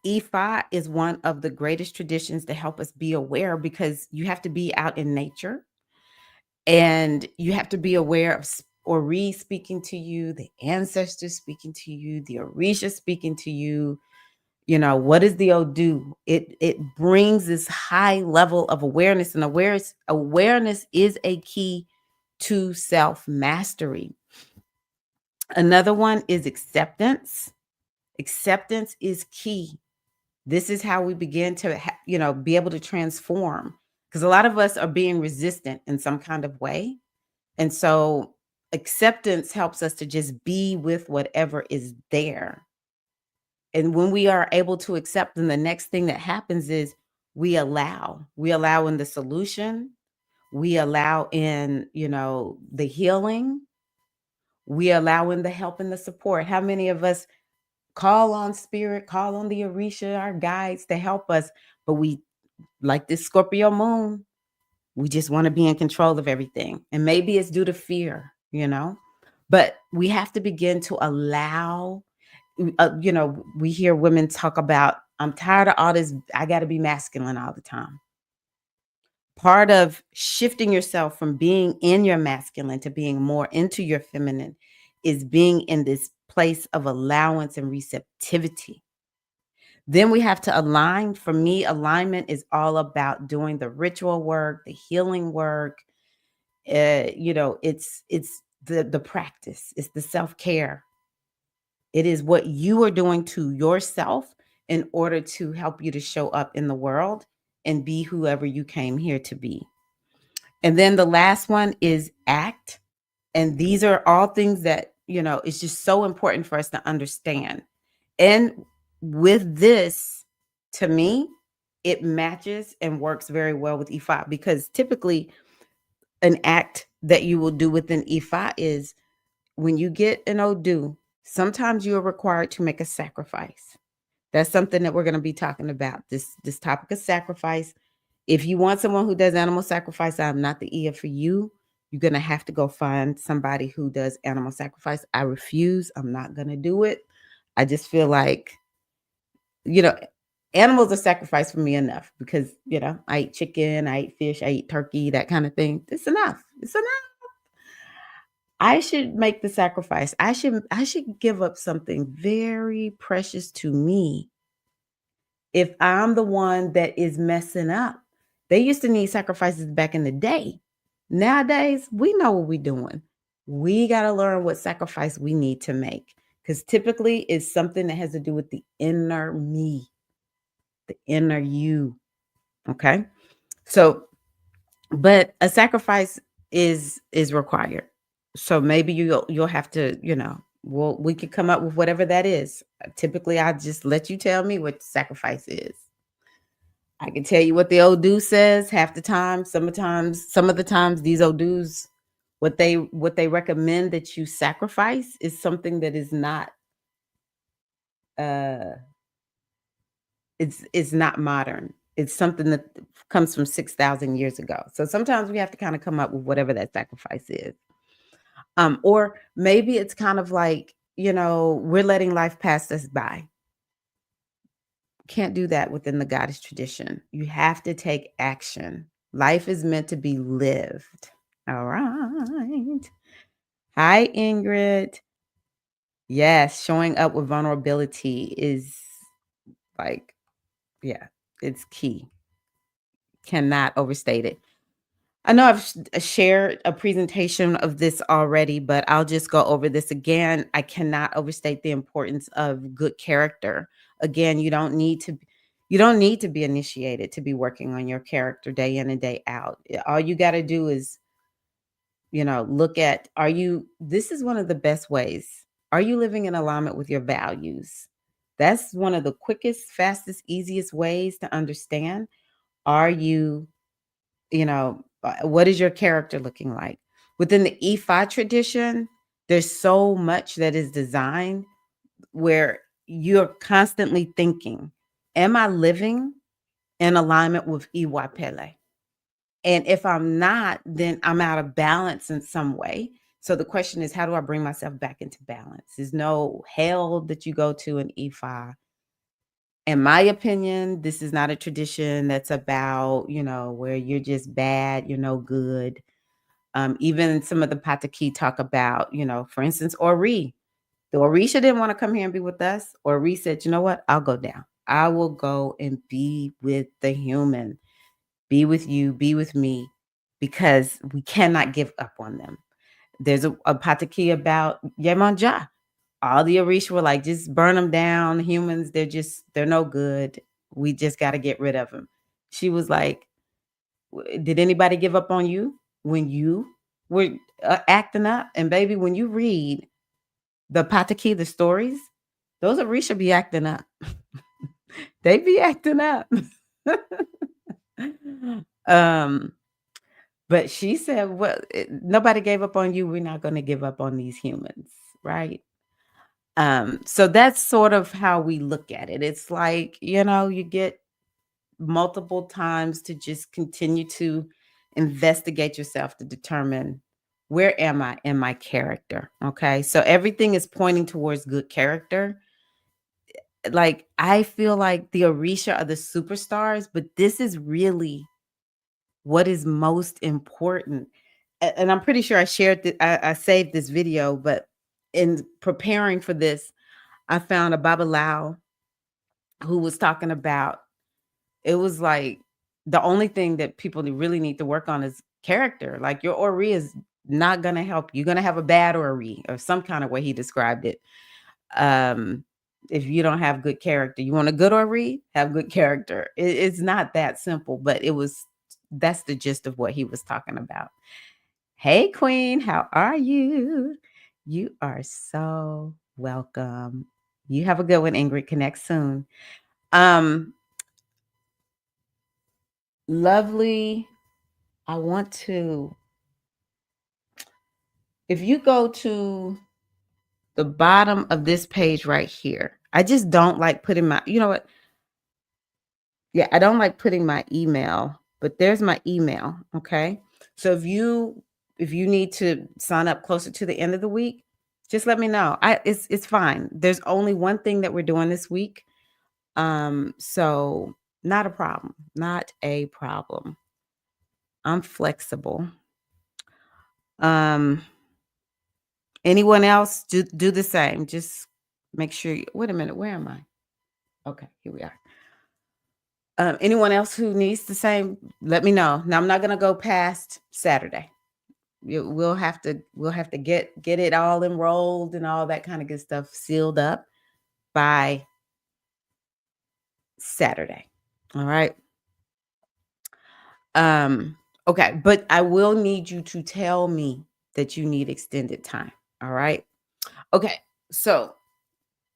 Ifa is one of the greatest traditions to help us be aware because you have to be out in nature and you have to be aware of Ori speaking to you, the ancestors speaking to you, the Orisha speaking to you. What is the Odu? It brings this high level of awareness, and awareness is a key to self-mastery. Another one is acceptance. Acceptance is key. This is how we begin to, be able to transform. Because a lot of us are being resistant in some kind of way. And so acceptance helps us to just be with whatever is there. And when we are able to accept, then the next thing that happens is we allow in the solution, we allow in, the healing, we allow in the help and the support. How many of us call on spirit, call on the Orisha, our guides to help us, but we, like this Scorpio moon, we just want to be in control of everything. And maybe it's due to fear. But we have to begin to allow, we hear women talk about, I'm tired of all this, I got to be masculine all the time. Part of shifting yourself from being in your masculine to being more into your feminine is being in this place of allowance and receptivity. Then we have to align. For me, alignment is all about doing the ritual work, the healing work. It's the practice. It's the self-care. It is what you are doing to yourself in order to help you to show up in the world and be whoever you came here to be. And then the last one is act. And these are all things that, it's just so important for us to understand. And with this, to me, it matches and works very well with Ifa because typically an act that you will do within Ifa is when you get an Odu, sometimes you are required to make a sacrifice. That's something that we're going to be talking about, this topic of sacrifice. If you want someone who does animal sacrifice, I'm not the Ia for you. You're going to have to go find somebody who does animal sacrifice. I refuse. I'm not going to do it. I just feel like, animals are sacrificed for me enough because, I eat chicken, I eat fish, I eat turkey, that kind of thing. It's enough. It's enough. I should make the sacrifice. I should give up something very precious to me if I'm the one that is messing up. They used to need sacrifices back in the day. Nowadays, we know what we're doing. We got to learn what sacrifice we need to make because typically it's something that has to do with the inner me, the inner you. Okay. So, but a sacrifice is required. So maybe you'll have to, well, we could come up with whatever that is. Typically, I just let you tell me what sacrifice is. I can tell you what the old dude says half the time. Sometimes, some of the times, these old dudes, what they recommend that you sacrifice is something that is not uh it's not modern. It's something that comes from 6,000 years ago. So sometimes we have to kind of come up with whatever that sacrifice is. Or maybe it's kind of like, we're letting life pass us by. Can't do that within the goddess tradition. You have to take action. Life is meant to be lived. All right. Hi, Ingrid. Yes, showing up with vulnerability is like, yeah, it's key. Cannot overstate it. I know I've shared a presentation of this already, but I'll just go over this again. I cannot overstate the importance of good character. Again, you don't need to be initiated to be working on your character day in and day out. All you got to do is, look at, this is one of the best ways. Are you living in alignment with your values? That's one of the quickest, fastest, easiest ways to understand. Are you what is your character looking like? Within the EFI tradition, there's so much that is designed where you're constantly thinking, am I living in alignment with Iwa? And if I'm not, then I'm out of balance in some way. So the question is, how do I bring myself back into balance? There's no hell that you go to in EFI. In my opinion, this is not a tradition that's about, where you're just bad, you're no good. Even some of the Pataki talk about, for instance, Ori. The Orisha didn't want to come here and be with us. Ori said, you know what? I'll go down. I will go and be with the human, be with you, be with me, because we cannot give up on them. There's a Pataki about Yemanja. All the Orisha were like, just burn them down. Humans, they're no good. We just got to get rid of them. She was like, did anybody give up on you when you were acting up? And baby, when you read the Pataki, the stories, those Orisha be acting up. They be acting up. um, but she said, well, nobody gave up on you. We're not going to give up on these humans, right? So that's sort of how we look at it. It's like, you get multiple times to just continue to investigate yourself to determine, where am I in my character? Okay. So everything is pointing towards good character. Like, I feel like the Orisha are the superstars, but this is really what is most important. And I'm pretty sure I shared I saved this video, but in preparing for this, I found a Babalao who was talking about, it was like, the only thing that people really need to work on is character. Like, your Ori is not gonna help. You're gonna have a bad Ori, or some kind of way he described it. Um, if you don't have good character, you want a good Ori, have good character. It's not that simple, but that's the gist of what he was talking about. Hey, Queen, how are you? You are so welcome. You have a good one, Ingrid. Connect soon. Um, Lovely. I want to, if you go to the bottom of this page right here, I just don't like putting you know what? Yeah, I don't like putting my email, but there's my email. Okay. So if you need to sign up closer to the end of the week, just let me know. It's fine. There's only one thing that we're doing this week. So not a problem. Not a problem. I'm flexible. Um, Anyone else do the same. Just make sure you wait a minute, where am I? Okay, here we are. Anyone else who needs the same, let me know. Now I'm not gonna go past Saturday. We'll have to get it all enrolled and all that kind of good stuff sealed up by Saturday. All right. Okay, but I will need you to tell me that you need extended time. All right. Okay. So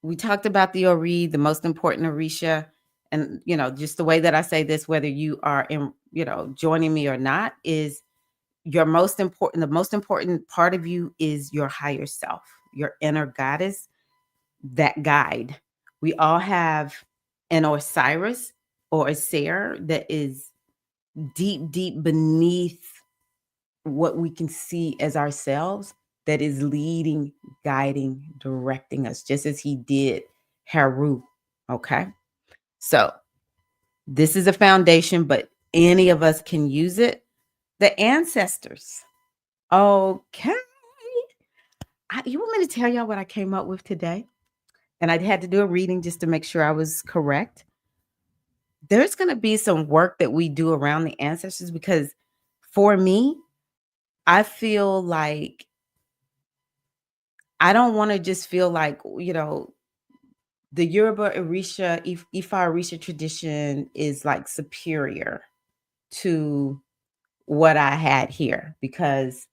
we talked about the Ori, the most important Orisha, and just the way that I say this, whether you are joining me or not, is the most important part of you is your higher self, your inner goddess, that guide. We all have an Osiris or a Ser that is deep, deep beneath what we can see as ourselves, that is leading, guiding, directing us, just as he did Haru. Okay. So this is a foundation, but any of us can use it. The ancestors. Okay. You want me to tell y'all what I came up with today? And I had to do a reading just to make sure I was correct. There's going to be some work that we do around the ancestors because for me, I feel like I don't want to just feel like, the Yoruba Orisha, Ifa Orisha tradition is like superior to what I had here because,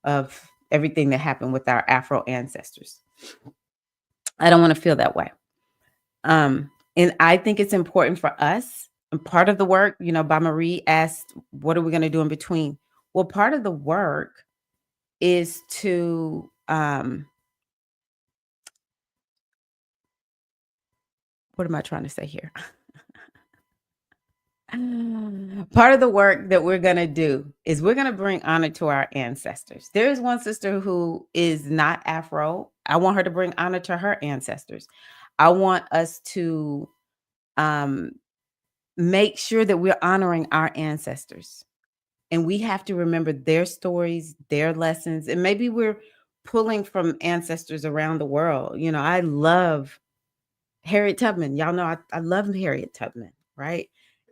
of everything that happened with our Afro ancestors. I don't want to feel that way. And I think it's important for us. And part of the work, by Marie asked, what are we going to do in between? Well, part of the work is to, what am I trying to say here? Part of the work that we're going to do is we're going to bring honor to our ancestors. There is one sister who is not Afro. I want her to bring honor to her ancestors. I want us to make sure that we're honoring our ancestors. And we have to remember their stories, their lessons, and maybe we're pulling from ancestors around the world. I love Harriet Tubman. Y'all know I love Harriet Tubman, right?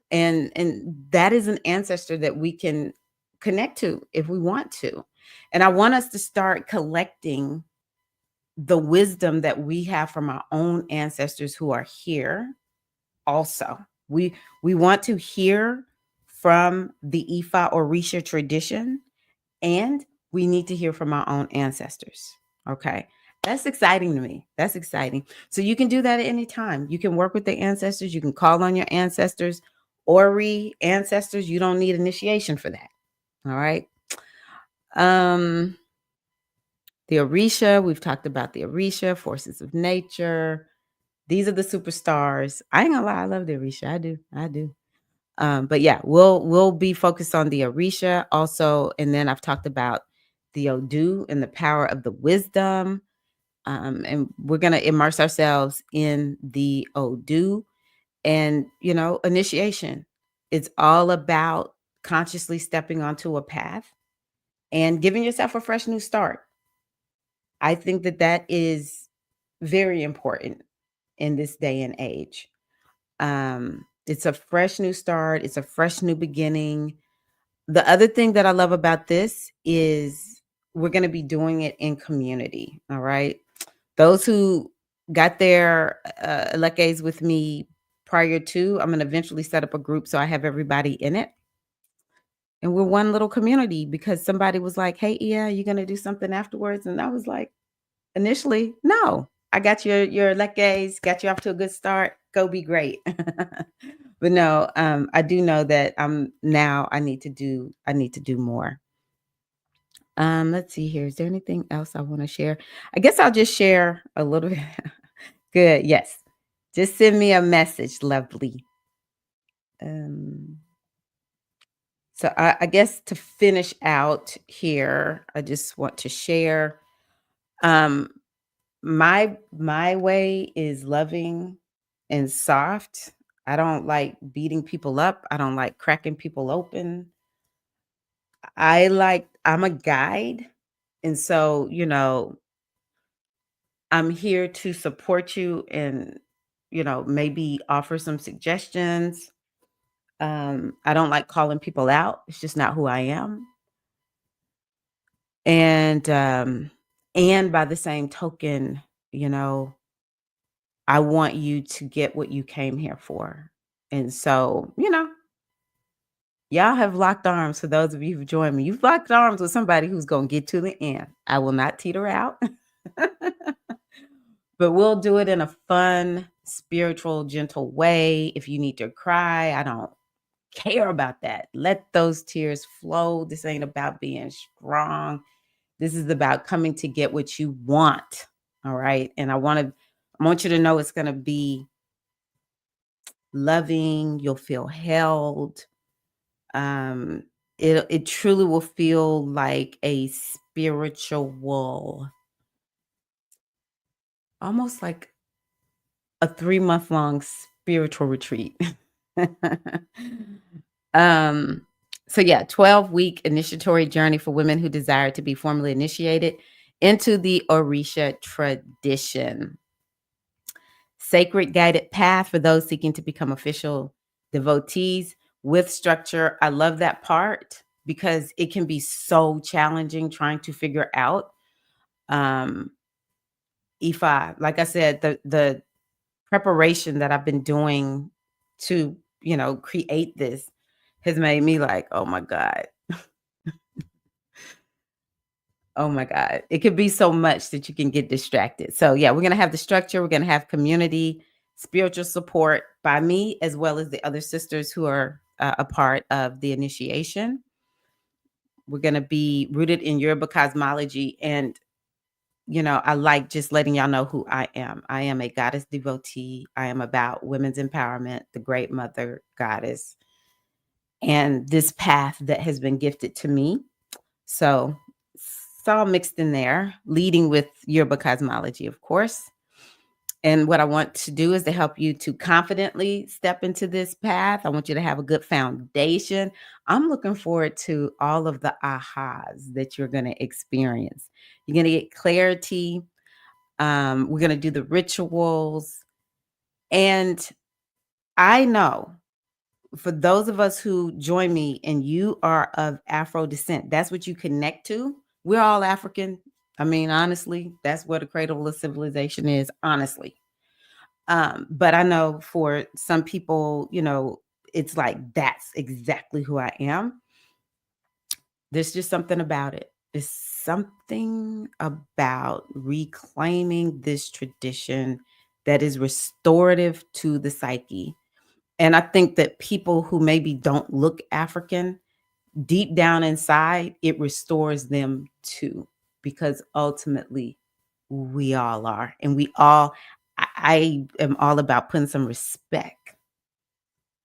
And that is an ancestor that we can connect to if we want to. And I want us to start collecting the wisdom that we have from our own ancestors who are here also. We want to hear from the Ifa or Risha tradition, and we need to hear from our own ancestors. Okay. That's exciting to me. That's exciting. So you can do that at any time. You can work with the ancestors. You can call on your ancestors, Ori ancestors. You don't need initiation for that. All right. Um, the Orisha, we've talked about the Orisha, forces of nature. These are the superstars. I ain't gonna lie, I love the Orisha. I do. I do. But yeah, we'll be focused on the Orisha also, and then I've talked about the Odu and the power of the wisdom. And we're gonna immerse ourselves in the Odu and initiation. It's all about consciously stepping onto a path and giving yourself a fresh new start. I think that is very important in this day and age. It's a fresh new start. It's a fresh new beginning. The other thing that I love about this is we're going to be doing it in community. All right. Those who got their Elekes with me prior to, I'm going to eventually set up a group so I have everybody in it. And we're one little community because somebody was like, hey, yeah, you're going to do something afterwards. And I was like, initially, no. I got your Elekes, got you off to a good start. Go be great. But no, I do know that now I need to do more. Let's see here. Is there anything else I want to share? I guess I'll just share a little bit. Good. Yes. Just send me a message, lovely. So I guess to finish out here, I just want to share. My way is loving and soft. I don't like beating people up. I don't like cracking people open. I'm a guide And so, I'm here to support you and, maybe offer some suggestions. I don't like calling people out. It's just not who I am. And by the same token, you know, I want you to get what you came here for. And so, y'all have locked arms for those of you who joined me. You've locked arms with somebody who's going to get to the end. I will not teeter out, but we'll do it in a fun, spiritual, gentle way. If you need to cry, I don't care about that. Let those tears flow. This ain't about being strong. This is about coming to get what you want. All right. And I want you to know it's going to be loving. You'll feel held. Um, it truly will feel like a spiritual, almost like a 3-month long spiritual retreat. um, so yeah, 12-week initiatory journey for women who desire to be formally initiated into the Orisha tradition. Sacred guided path for those seeking to become official devotees with structure. I love that part because it can be so challenging trying to figure out. Um, like I said, the preparation that I've been doing to, create this has made me like, oh my God. Oh my God. It could be so much that you can get distracted. So, yeah, we're going to have the structure. We're going to have community, spiritual support by me, as well as the other sisters who are a part of the initiation. We're going to be rooted in Yoruba cosmology. And, I like just letting y'all know who I am. I am a goddess devotee. I am about women's empowerment, the great mother goddess, and this path that has been gifted to me. So it's all mixed in there, leading with Yoruba cosmology, of course. And what I want to do is to help you to confidently step into this path. I want you to have a good foundation. I'm looking forward to all of the ahas that you're going to experience. You're going to get clarity. We're going to do the rituals. And I know for those of us who join me and you are of Afro descent, that's what you connect to. We're all African. I mean, honestly, that's where the cradle of civilization is, honestly. But I know for some people, it's like that's exactly who I am. There's just something about it. There's something about reclaiming this tradition that is restorative to the psyche. And I think that people who maybe don't look African, deep down inside, it restores them too, because ultimately we all are. And I am all about putting some respect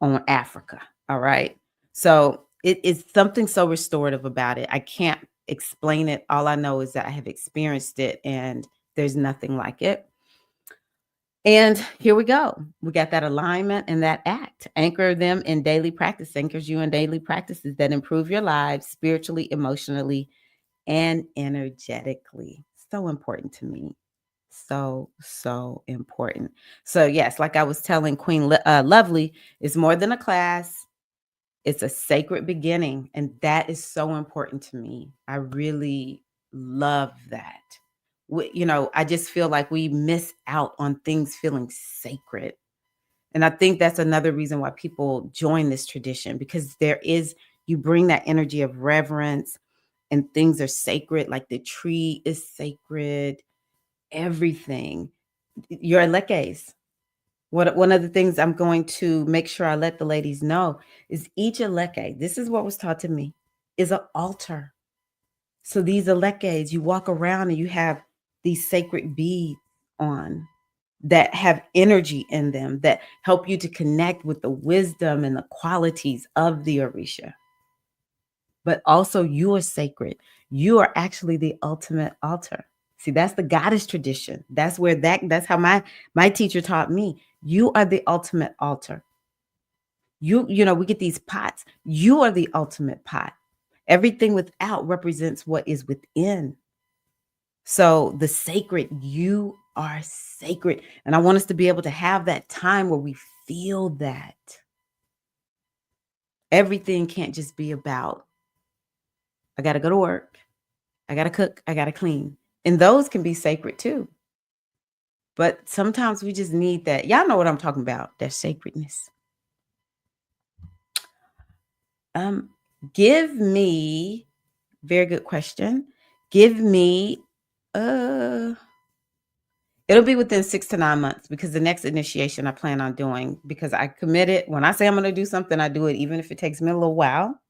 on Africa. All right. So it is something so restorative about it. I can't explain it. All I know is that I have experienced it and there's nothing like it. And here we go. We got that alignment and that act. Anchor them in daily practice, anchors you in daily practices that improve your lives spiritually, emotionally, and energetically. So important to me. So, so important. So, yes, like I was telling Queen Lovely, it's more than a class, it's a sacred beginning. And that is so important to me. I really love that. I just feel like we miss out on things feeling sacred. And I think that's another reason why people join this tradition, because you bring that energy of reverence and things are sacred, like the tree is sacred, everything. Your elekes. One of the things I'm going to make sure I let the ladies know is each eleke, this is what was taught to me, is an altar. So these elekes, you walk around and you have these sacred beads on that have energy in them that help you to connect with the wisdom and the qualities of the Orisha. But also you are sacred. You are actually the ultimate altar. See, that's the goddess tradition. That's how my teacher taught me. You are the ultimate altar. We get these pots. You are the ultimate pot. Everything without represents what is within. So the sacred, you are sacred. And I want us to be able to have that time where we feel that. Everything can't just be about, I got to go to work, I got to cook, I got to clean. And those can be sacred too. But sometimes we just need that. Y'all know what I'm talking about, that sacredness. Um, Give me, very good question. Give me, uh, it'll be within 6 to 9 months because the next initiation I plan on doing, because I committed, when I say I'm going to do something, I do it, even if it takes me a little while,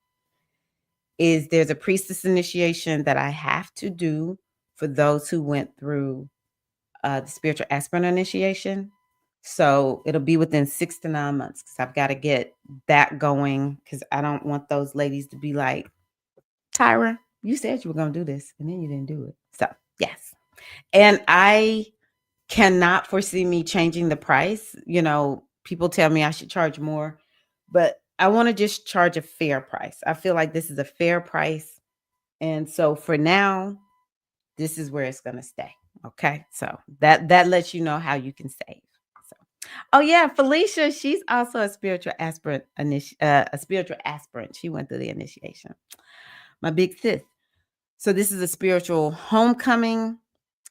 is there's a priestess initiation that I have to do for those who went through the spiritual aspirant initiation. So it'll be within 6 to 9 months because I've got to get that going because I don't want those ladies to be like, Tyra, you said you were going to do this and then you didn't do it. So, yes. And I cannot foresee me changing the price. You know, people tell me I should charge more, but I want to just charge a fair price. I feel like this is a fair price. And so for now, this is where it's going to stay. Okay. So that lets you know how you can save. So, oh yeah, Felicia, she's also a spiritual aspirant, a spiritual aspirant. She went through the initiation. My big sis. So this is a spiritual homecoming,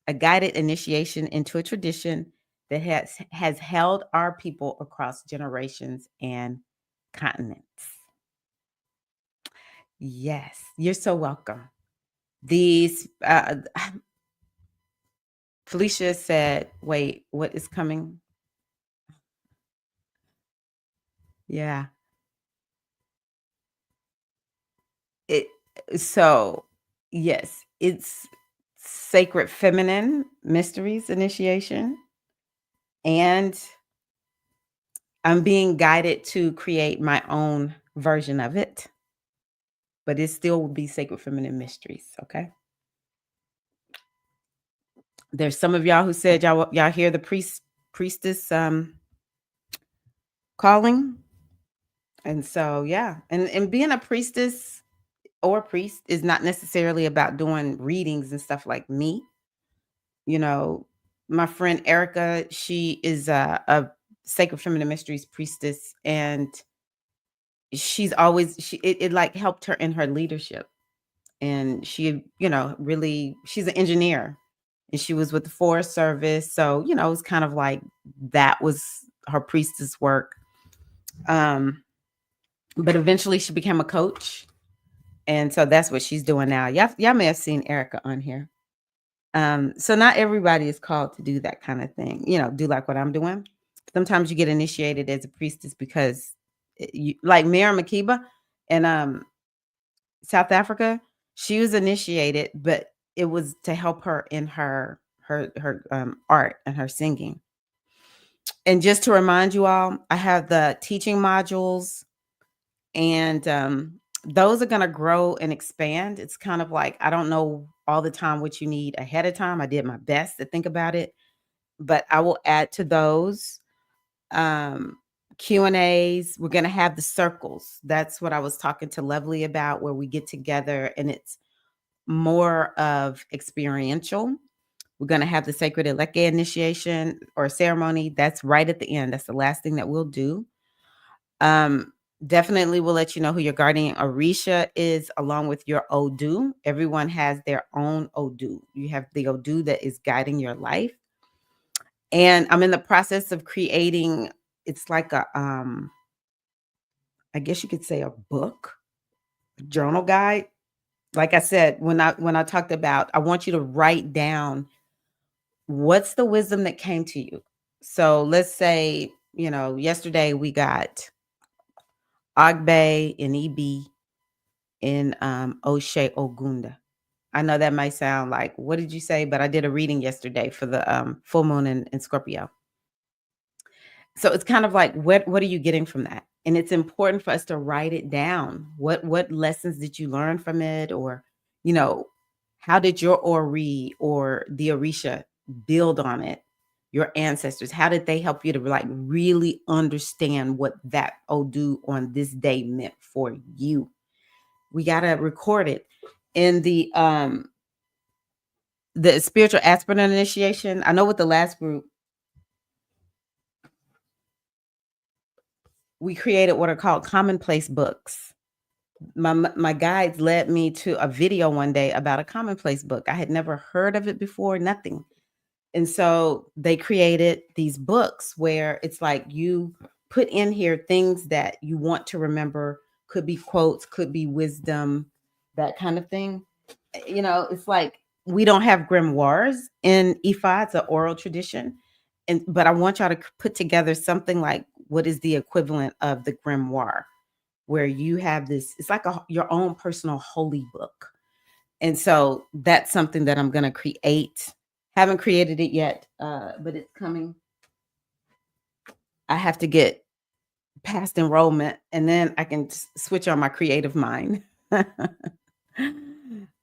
a guided initiation into a tradition that has held our people across generations and continents. Yes, you're so welcome. These Felicia said, "Wait, what is coming?" Yeah, it. So yes, it's sacred feminine mysteries initiation, and I'm being guided to create my own version of it, but it still will be sacred feminine mysteries. Okay. There's some of y'all who said y'all hear the priestess calling, and so yeah, and being a priestess or priest is not necessarily about doing readings and stuff like me. You know, my friend Erica, she is a sacred feminine mysteries priestess, and she's always it like helped her in her leadership, and she really she's an engineer, and she was with the Forest Service, so it was kind of like that was her priestess work. um but eventually she became a coach, and so that's what she's doing now. Y'all may have seen Erica on here. So not everybody is called to do that kind of thing, do like what I'm doing. Sometimes you get initiated as a priestess because like Mary Makiba in South Africa, she was initiated, but it was to help her in her art and her singing. And just to remind you all, I have the teaching modules, and those are going to grow and expand. It's kind of like, I don't know all the time what you need ahead of time. I did my best to think about it, but I will add to those. um Q&As. We're going to have the circles. That's what I was talking to Lovely about, where we get together and it's more of experiential. We're going to have the Sacred Ileke Initiation or ceremony. That's right at the end. That's the last thing that we'll do. Um, Definitely we'll let you know who your guardian Orisha is, along with your Odu. Everyone has their own Odu. You have the Odu that is guiding your life. And I'm in the process of creating, it's like a I guess you could say a book, journal guide. Like I said, when I talked about, I want you to write down what's the wisdom that came to you. So let's say, yesterday we got Agbe and Ibi in Oshe Ogunda. I know that might sound like, what did you say? But I did a reading yesterday for the full moon in Scorpio. So it's kind of like, what are you getting from that? And it's important for us to write it down. What lessons did you learn from it? Or, you know, how did your Ori or the Orisha build on it? Your ancestors, how did they help you to like really understand what that Odu on this day meant for you? We gotta record it. In the the spiritual aspirant initiation. I know with the last group, we created what are called commonplace books. My guides led me to a video one day about a commonplace book. I had never heard of it before, nothing. And so they created these books where it's like you put in here things that you want to remember, could be quotes, could be wisdom, that kind of thing. It's like we don't have grimoires in Ifa, it's an oral tradition. But I want y'all to put together something like what is the equivalent of the grimoire, where you have this, it's like your own personal holy book. And so that's something that I'm going to create. Haven't created it yet, but it's coming. I have to get past enrollment and then I can switch on my creative mind.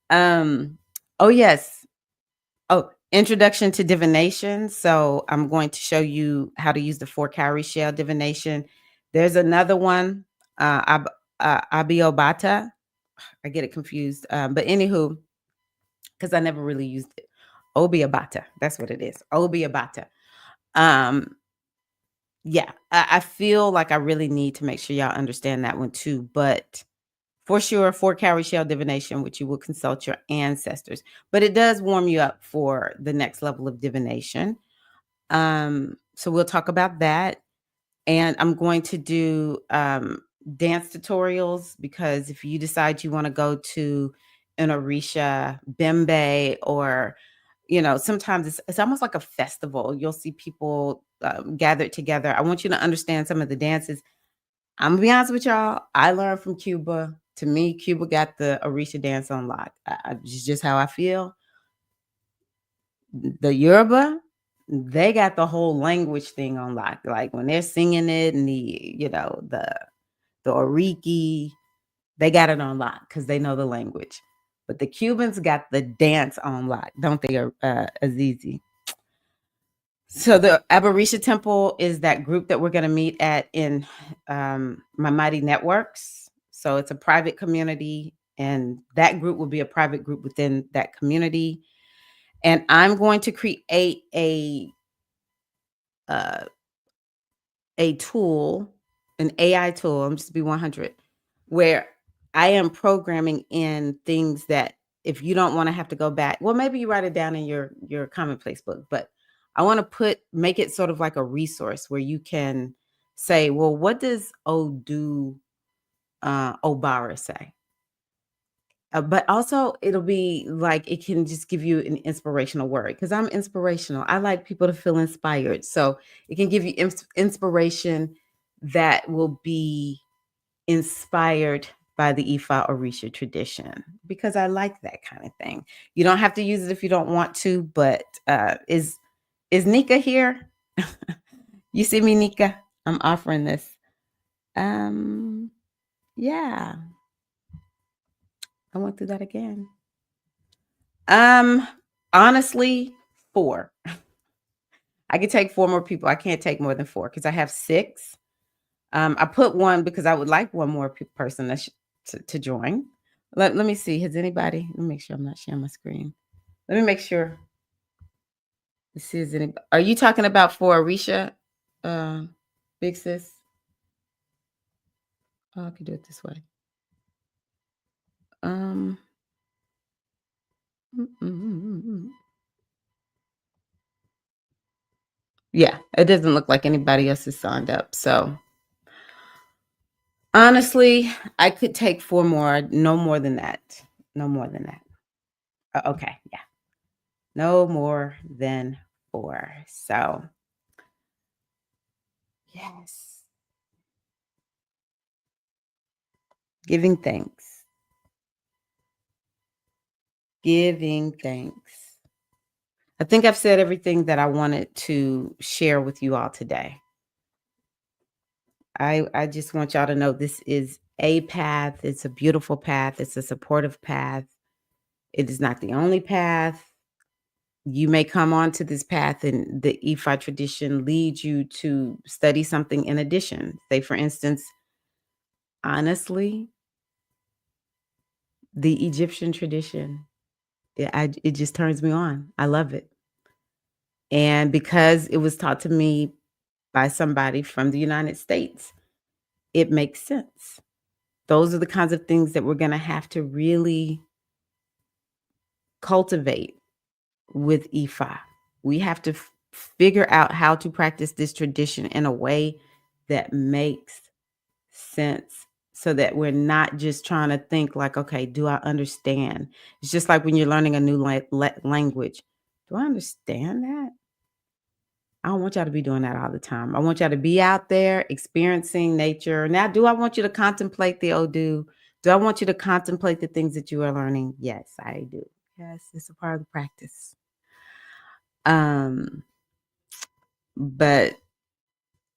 um, oh, yes. Oh, introduction to divination. So I'm going to show you how to use the 4 cowrie shell divination. There's another one, Abiobata. I get it confused. But anywho, because I never really used it. Obiabata. That's what it is. Obiabata. Um, yeah, I feel like I really need to make sure y'all understand that one too. But for sure, 4 cowrie shell divination, which you will consult your ancestors. But it does warm you up for the next level of divination. So we'll talk about that. And I'm going to do dance tutorials, because if you decide you want to go to an Orisha Bembe, or sometimes it's almost like a festival. You'll see people gathered together. I want you to understand some of the dances. I'm gonna be honest with y'all. I learned from Cuba. To me, Cuba got the Orisha dance on lock. It's just how I feel. The Yoruba, they got the whole language thing on lock. Like when they're singing it, and the Oriki, they got it on lock because they know the language. But the Cubans got the dance on lock, don't they, Azizi? So the Abarisha Temple is that group that we're going to meet at in My Mighty Networks. So it's a private community, and that group will be a private group within that community. And I'm going to create uh, a tool, an AI tool. I'm just to be 100, where I am programming in things that if you don't want to have to go back, well, maybe you write it down in your commonplace book, but I want to make it sort of like a resource where you can say, well, what does Odu Obara say? But also it'll be like it can just give you an inspirational word, because I'm inspirational. I like people to feel inspired. So it can give you inspiration that will be inspired by the Ifa Orisha tradition, because I like that kind of thing. You don't have to use it if you don't want to, but is Nika here? You see me, Nika? I'm offering this. Yeah, I went through that again. Um, Honestly, 4. I could take 4 more people. I can't take more than 4 because I have 6. I put 1 because I would like 1 more person to join. Let me see. Has anybody? Let me make sure I'm not sharing my screen. Let me make sure. Let's see. Is any? Are you talking about for Arisha, big sis? Oh, I could do it this way. Um. Yeah, it doesn't look like anybody else is signed up. So honestly, I could take 4 more, no more than that. No more than that. Okay, yeah. No more than 4. So, yes. Giving thanks. Giving thanks. I think I've said everything that I wanted to share with you all today. I just want y'all to know this is a path. It's a beautiful path. It's a supportive path. It is not the only path. You may come onto this path and the Ifa tradition leads you to study something in addition. Say, for instance, honestly, the Egyptian tradition It just turns me on. I love it. And because it was taught to me by somebody from the United States, it makes sense. Those are the kinds of things that we're gonna have to really cultivate with Ifa. We have to figure out how to practice this tradition in a way that makes sense so that we're not just trying to think like, okay, do I understand? It's just like when you're learning a new language. Do I understand that? I don't want y'all to be doing that all the time. I want y'all to be out there experiencing nature. Now, do I want you to contemplate the Odu? Do I want you to contemplate the things that you are learning? Yes, I do. Yes, it's a part of the practice. Um, but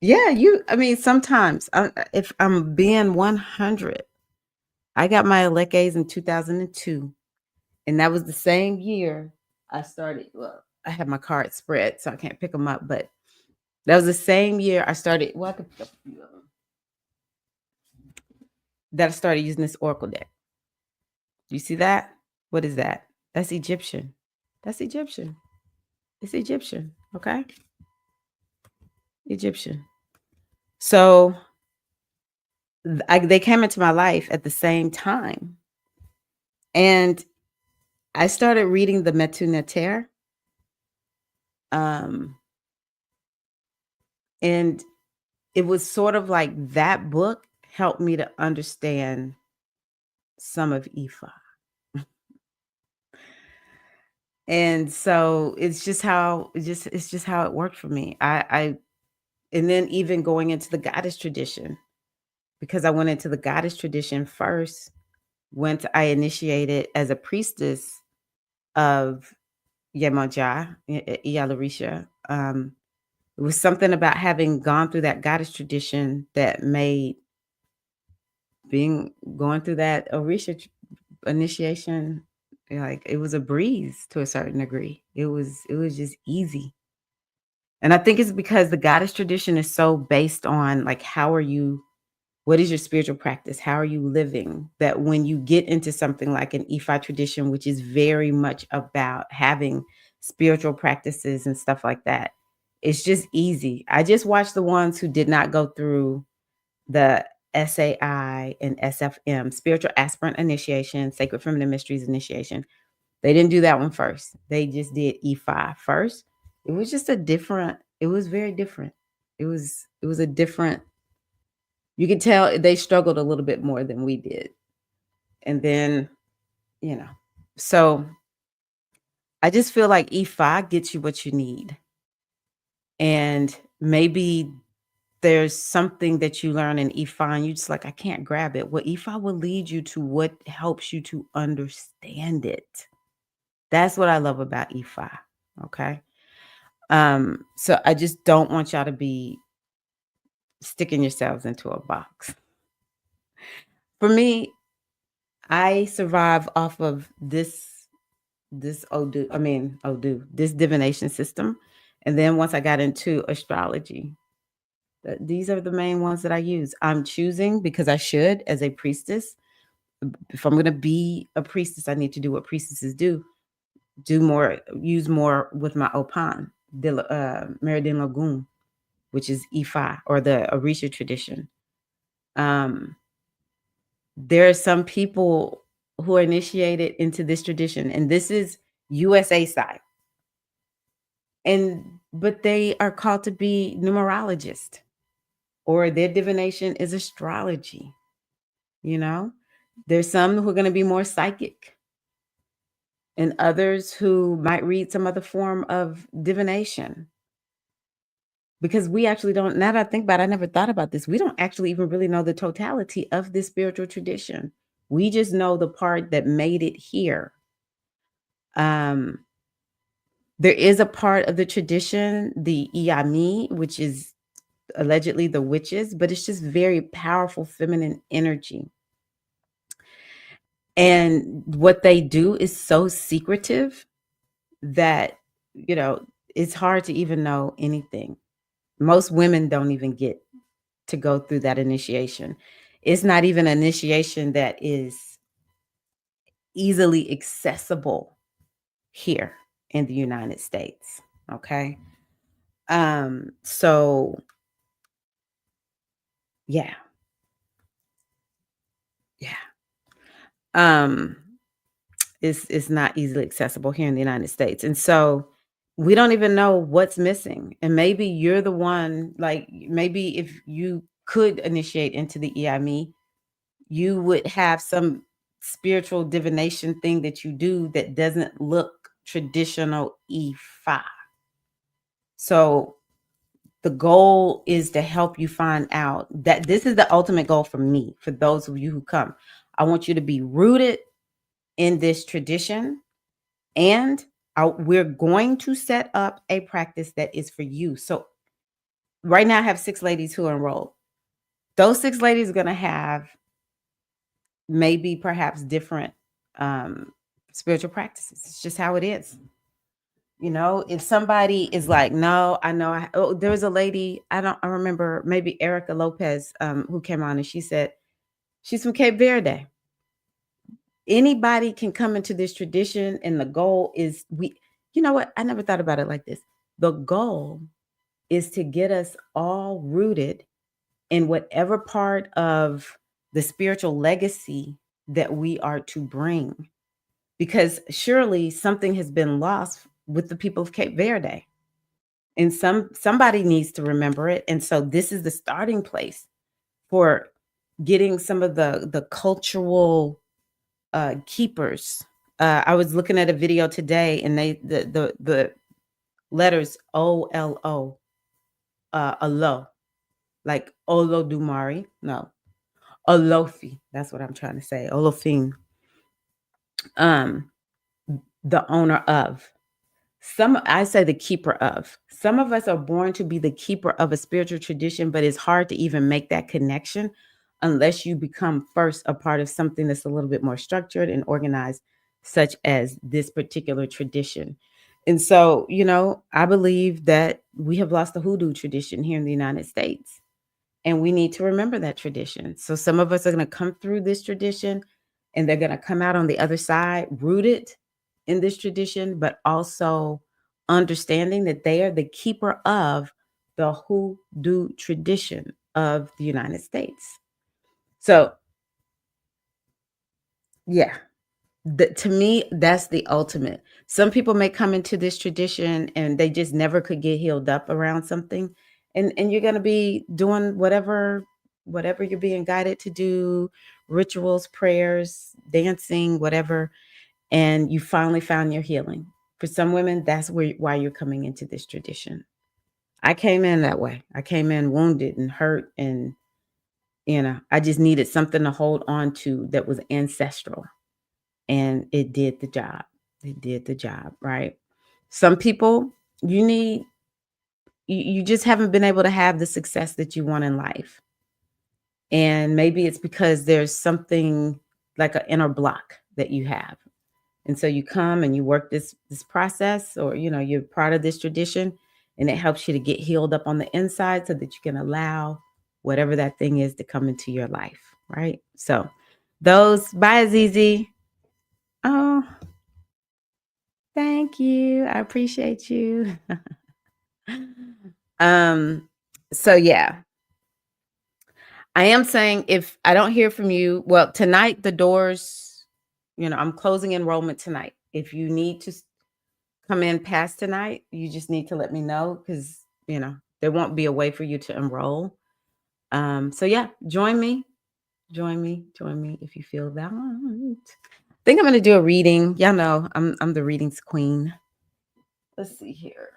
yeah, I mean, sometimes if I'm being 100, I got my Elekes in 2002, and that was the same year I started. Well, I have my cards spread, so I can't pick them up, but that was the same year I started. Well, I could pick up a few of them. That I started using this Oracle deck. You see that? What is that? That's Egyptian. That's Egyptian. It's Egyptian. Okay. Egyptian. So they came into my life at the same time. And I started reading the Metu Neter. And it was sort of like that book helped me to understand some of Ifa. And so it's just how it worked for me. I and then even going into the goddess tradition, because I went into the goddess tradition first, once I initiated as a priestess of Yemoja, Iyalarisha. It was something about having gone through that goddess tradition that made going through that Orisha initiation, like it was a breeze to a certain degree. It was just easy. And I think it's because the goddess tradition is so based on like what is your spiritual practice? How are you living? That when you get into something like an Ifa tradition, which is very much about having spiritual practices and stuff like that, it's just easy. I just watched the ones who did not go through the SAI and SFM, Spiritual Aspirant Initiation, Sacred Feminine Mysteries Initiation. They didn't do that one first. They just did E5 first. It was very different. It was a different, you could tell they struggled a little bit more than we did. And then, you know, so I just feel like E5 gets you what you need. And maybe there's something that you learn in EFI and you just like, I can't grab it. Well, EFI will lead you to what helps you to understand it. That's what I love about EFI. Okay. So I just don't want y'all to be sticking yourselves into a box. For me, I survive off of this divination system. And then once I got into astrology, these are the main ones that I use. I'm choosing because I should as a priestess. If I'm going to be a priestess, I need to do what priestesses do. Use more with my Opan, Meridin Lagoon, which is Ifa or the Orisha tradition. There are some people who are initiated into this tradition, and this is USA side. But they are called to be numerologists, or their divination is astrology. You know, there's some who are going to be more psychic, and others who might read some other form of divination. Because we actually don't, now that I think about it, I never thought about this. We don't actually even really know the totality of this spiritual tradition. We just know the part that made it here. There is a part of the tradition, the Iyami, which is allegedly the witches, but it's just very powerful feminine energy. And what they do is so secretive that, it's hard to even know anything. Most women don't even get to go through that initiation. It's not even an initiation that is easily accessible here in the United States. Okay. So yeah, yeah. Um, it's not easily accessible here in the United States. And so we don't even know what's missing. And maybe you're the one, like maybe if you could initiate into the EIME, you would have some spiritual divination thing that you do that doesn't look traditional Ifa. So the goal is to help you find out that this is the ultimate goal for me, for those of you who come. I want you to be rooted in this tradition, and we're going to set up a practice that is for you. So right now I have 6 ladies who are enrolled. Those 6 ladies are going to have maybe perhaps different um, spiritual practices. It's just how it is. You know, if somebody is like, no, I know. There was a lady, I remember, maybe Erica Lopez, who came on and she said she's from Cape Verde. Anybody can come into this tradition, and the goal is you know what? I never thought about it like this. The goal is to get us all rooted in whatever part of the spiritual legacy that we are to bring. Because surely something has been lost with the people of Cape Verde. And somebody needs to remember it. And so this is the starting place for getting some of the cultural keepers. I was looking at a video today, and the letters OLO, alo, like Olodumare. No, Olofi. That's what I'm trying to say. Olofin. Um, the owner of. I say the keeper of. Some of us are born to be the keeper of a spiritual tradition, but it's hard to even make that connection unless you become first a part of something that's a little bit more structured and organized, such as this particular tradition. And so, I believe that we have lost the hoodoo tradition here in the United States. And we need to remember that tradition. So some of us are going to come through this tradition, and they're going to come out on the other side rooted in this tradition, but also understanding that they are the keeper of the hoodoo tradition of the United States. So, yeah, to me, that's the ultimate. Some people may come into this tradition and they just never could get healed up around something. And you're gonna be doing whatever you're being guided to do, rituals, prayers, dancing, whatever, and you finally found your healing. For some women, that's why you're coming into this tradition. I came in that way. I came in wounded and hurt, and I just needed something to hold on to that was ancestral, and it did the job. It did the job, right? Some people, you just haven't been able to have the success that you want in life. And maybe it's because there's something like an inner block that you have. And so you come and you work this process, or you're part of this tradition, and it helps you to get healed up on the inside so that you can allow whatever that thing is to come into your life, right? So those, bye Azizi. Oh, thank you. I appreciate you. um, so yeah, I am saying, if I don't hear from you, well, tonight the doors, I'm closing enrollment tonight. If you need to come in past tonight, you just need to let me know, because, there won't be a way for you to enroll. So yeah, join me. Join me. Join me if you feel that. I think I'm gonna do a reading. Y'all know I'm the readings queen. Let's see here.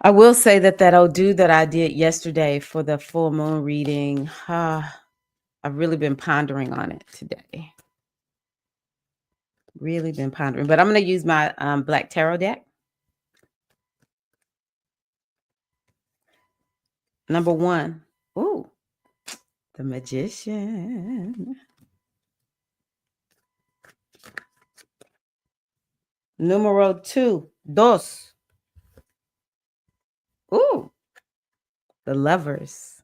I will say that Odu that I did yesterday for the full moon reading, I've really been pondering on it today. Really been pondering. But I'm going to use my Black Tarot deck. Number 1. Ooh, the Magician. Numero 2. Dos. Ooh, The Lovers.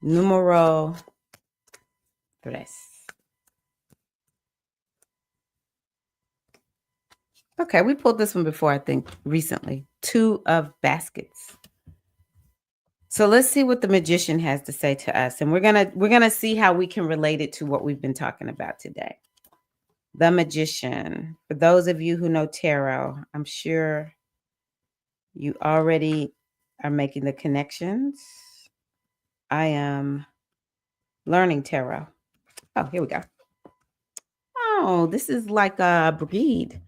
Numero tres. Okay, we pulled this one before, I think, recently. Two of Baskets. So let's see what the magician has to say to us, and we're gonna see how we can relate it to what we've been talking about today. The magician. For those of you who know tarot, I'm sure you already are making the connections. I am learning tarot. Oh, here we go. Oh, this is like a breed.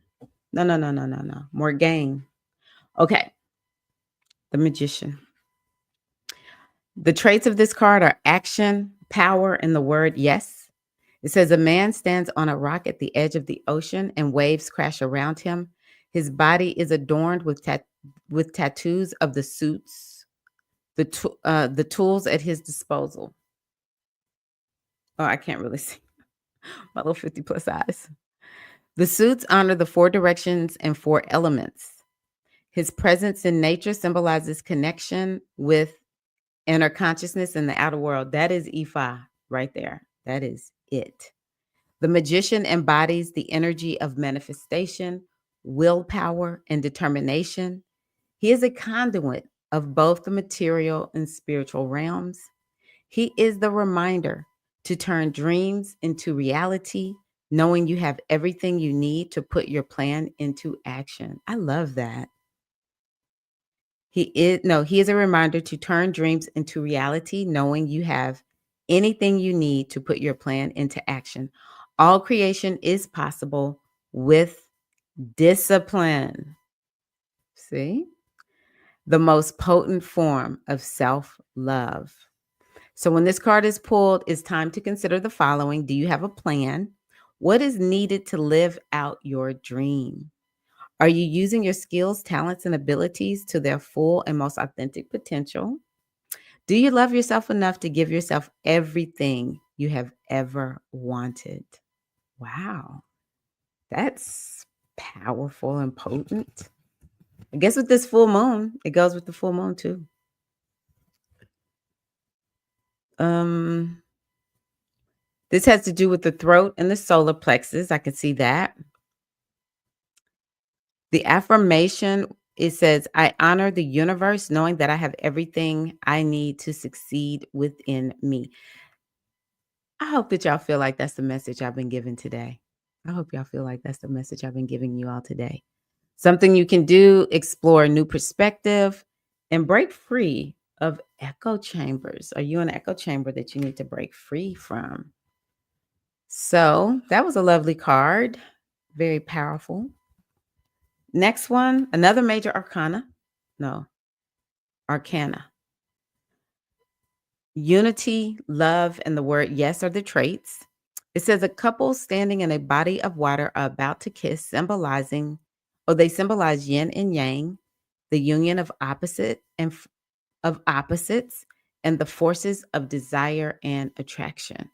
No, no, no, no, no, no. Morgaine. Okay. The magician. The traits of this card are action, power, and the word yes. It says a man stands on a rock at the edge of the ocean and waves crash around him. His body is adorned with tattoos of the suits, the tools at his disposal. Oh, I can't really see my little 50 plus eyes. The suits honor the four directions and four elements. His presence in nature symbolizes connection with inner consciousness in the outer world. That is Ifa right there. That is it. The magician embodies the energy of manifestation, willpower, and determination. He is a conduit of both the material and spiritual realms. He is the reminder to turn dreams into reality, knowing you have everything you need to put your plan into action. I love that. He is a reminder to turn dreams into reality, knowing you have anything you need to put your plan into action. All creation is possible with discipline. See? The most potent form of self-love. So when this card is pulled, it's time to consider the following. Do you have a plan? What is needed to live out your dream? Are you using your skills, talents, and abilities to their full and most authentic potential? Do you love yourself enough to give yourself everything you have ever wanted? Wow, that's powerful and potent. I guess with this full moon, it goes with the full moon too. Um, this has to do with the throat and the solar plexus. I can see that. The affirmation, it says, I honor the universe knowing that I have everything I need to succeed within me. I hope that y'all feel like that's the message I've been giving today. I hope y'all feel like that's the message I've been giving you all today. Something you can do, explore a new perspective, and break free of echo chambers. Are you in an echo chamber that you need to break free from? So that was a lovely card. Very powerful. Next one, another major arcana. No, arcana. Unity, love, and the word yes are the traits. It says a couple standing in a body of water are about to kiss, they symbolize yin and yang, the union of opposites, and the forces of desire and attraction.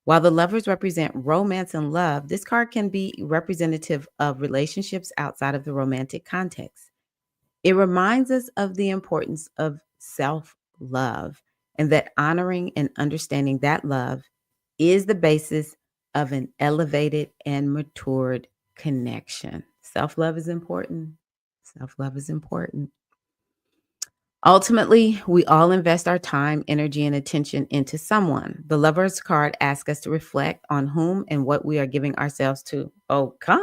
While the lovers represent romance and love, this card can be representative of relationships outside of the romantic context. It reminds us of the importance of self love and that honoring and understanding that love is the basis of an elevated and matured connection. Self love is important. Self love is important. Ultimately, we all invest our time, energy, and attention into someone. The Lover's card asks us to reflect on whom and what we are giving ourselves to. Okay.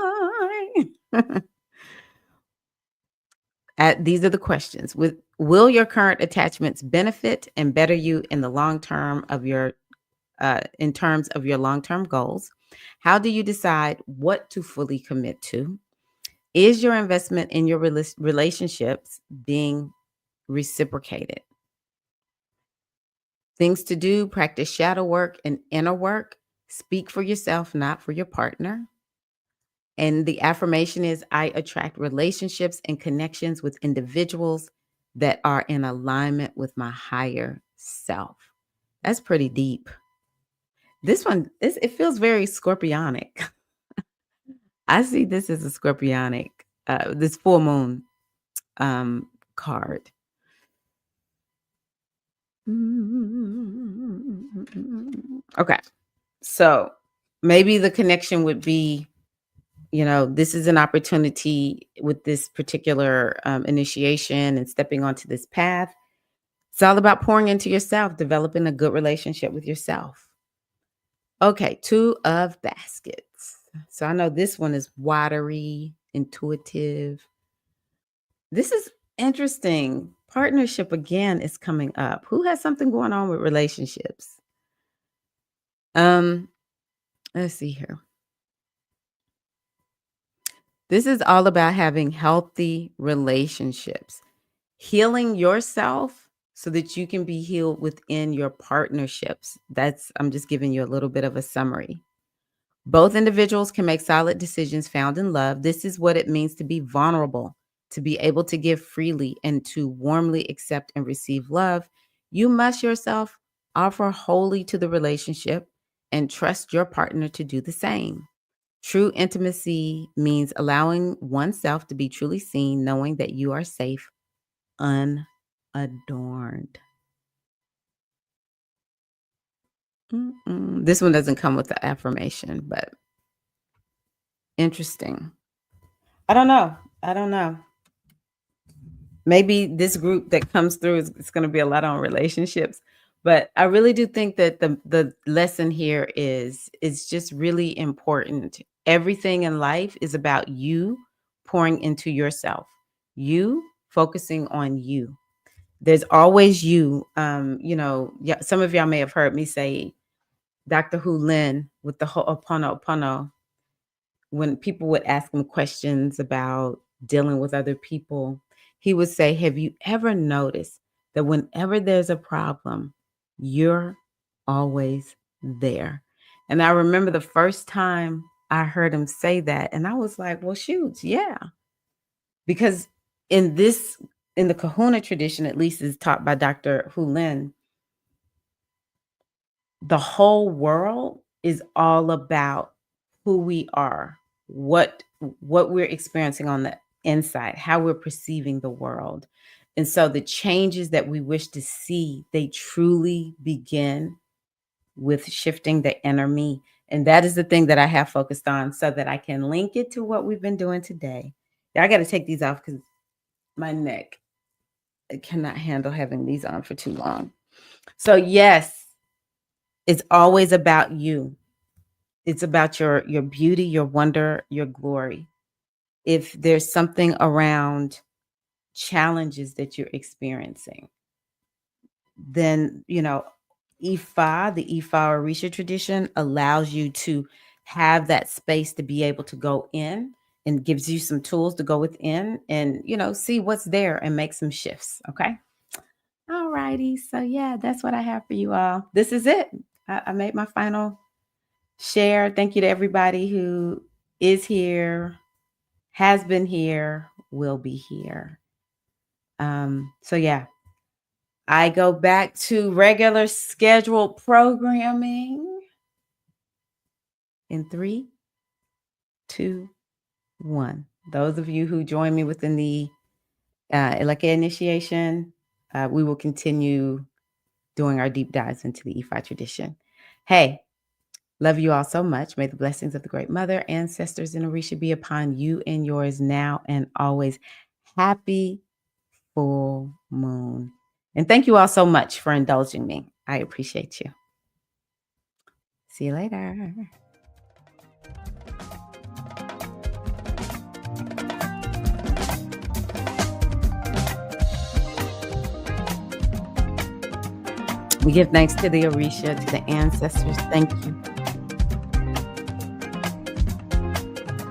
These are the questions. Will your current attachments benefit and better you in the long term of your in terms of your long-term goals? How do you decide what to fully commit to? Is your investment in your relationships being reciprocated? Things to do, practice shadow work and inner work. Speak for yourself, not for your partner. And the affirmation is I attract relationships and connections with individuals that are in alignment with my higher self. That's pretty deep. This one, it feels very scorpionic. I see this as a scorpionic, this full moon. card. Okay. So maybe the connection would be, this is an opportunity with this particular initiation and stepping onto this path. It's all about pouring into yourself, developing a good relationship with yourself. Okay, 2 of baskets. So I know this one is watery, intuitive. This is interesting. Partnership again is coming up. Who has something going on with relationships? Um, let's see here. This is all about having healthy relationships, healing yourself so that you can be healed within your partnerships. I'm just giving you a little bit of a summary. Both individuals can make solid decisions found in love. This is what it means to be vulnerable, to be able to give freely and to warmly accept and receive love. You must yourself offer wholly to the relationship and trust your partner to do the same. True intimacy means allowing oneself to be truly seen, knowing that you are safe, unadorned. This one doesn't come with the affirmation, but interesting. I don't know. Maybe this group that comes through is going to be a lot on relationships, but I really do think that the lesson here is just really important. Everything in life is about you pouring into yourself, you focusing on you. There's always you. Yeah, some of y'all may have heard me say Dr. Hu Lin with the Ho'oponopono, when people would ask him questions about dealing with other people, he would say, have you ever noticed that whenever there's a problem, you're always there? And I remember the first time I heard him say that, and I was like, well, shoot, yeah. Because in the Kahuna tradition, at least is taught by Dr. Hu Lin, the whole world is all about who we are, what we're experiencing on the inside, how we're perceiving the world. And so the changes that we wish to see, they truly begin with shifting the inner me. And that is the thing that I have focused on so that I can link it to what we've been doing today. Yeah, I got to take these off because my neck cannot handle having these on for too long. So yes, it's always about you. It's about your beauty, your wonder, your glory. If there's something around challenges that you're experiencing, then, Ifa, the Ifa Orisha tradition allows you to have that space to be able to go in and gives you some tools to go within and, see what's there and make some shifts. Okay. All righty. So yeah, that's what I have for you all. This is it. I made my final share. Thank you to everybody who is here, has been here, will be here. So yeah, I go back to regular scheduled programming in 3, 2, 1. Those of you who join me within the Ileke initiation, we will continue doing our deep dives into the Ifa tradition. Hey, love you all so much. May the blessings of the Great Mother, ancestors, and Orisha be upon you and yours now and always. Happy full moon. And thank you all so much for indulging me. I appreciate you. See you later. We give thanks to the Orisha, to the ancestors. Thank you.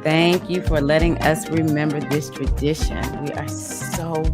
Thank you for letting us remember this tradition. We are so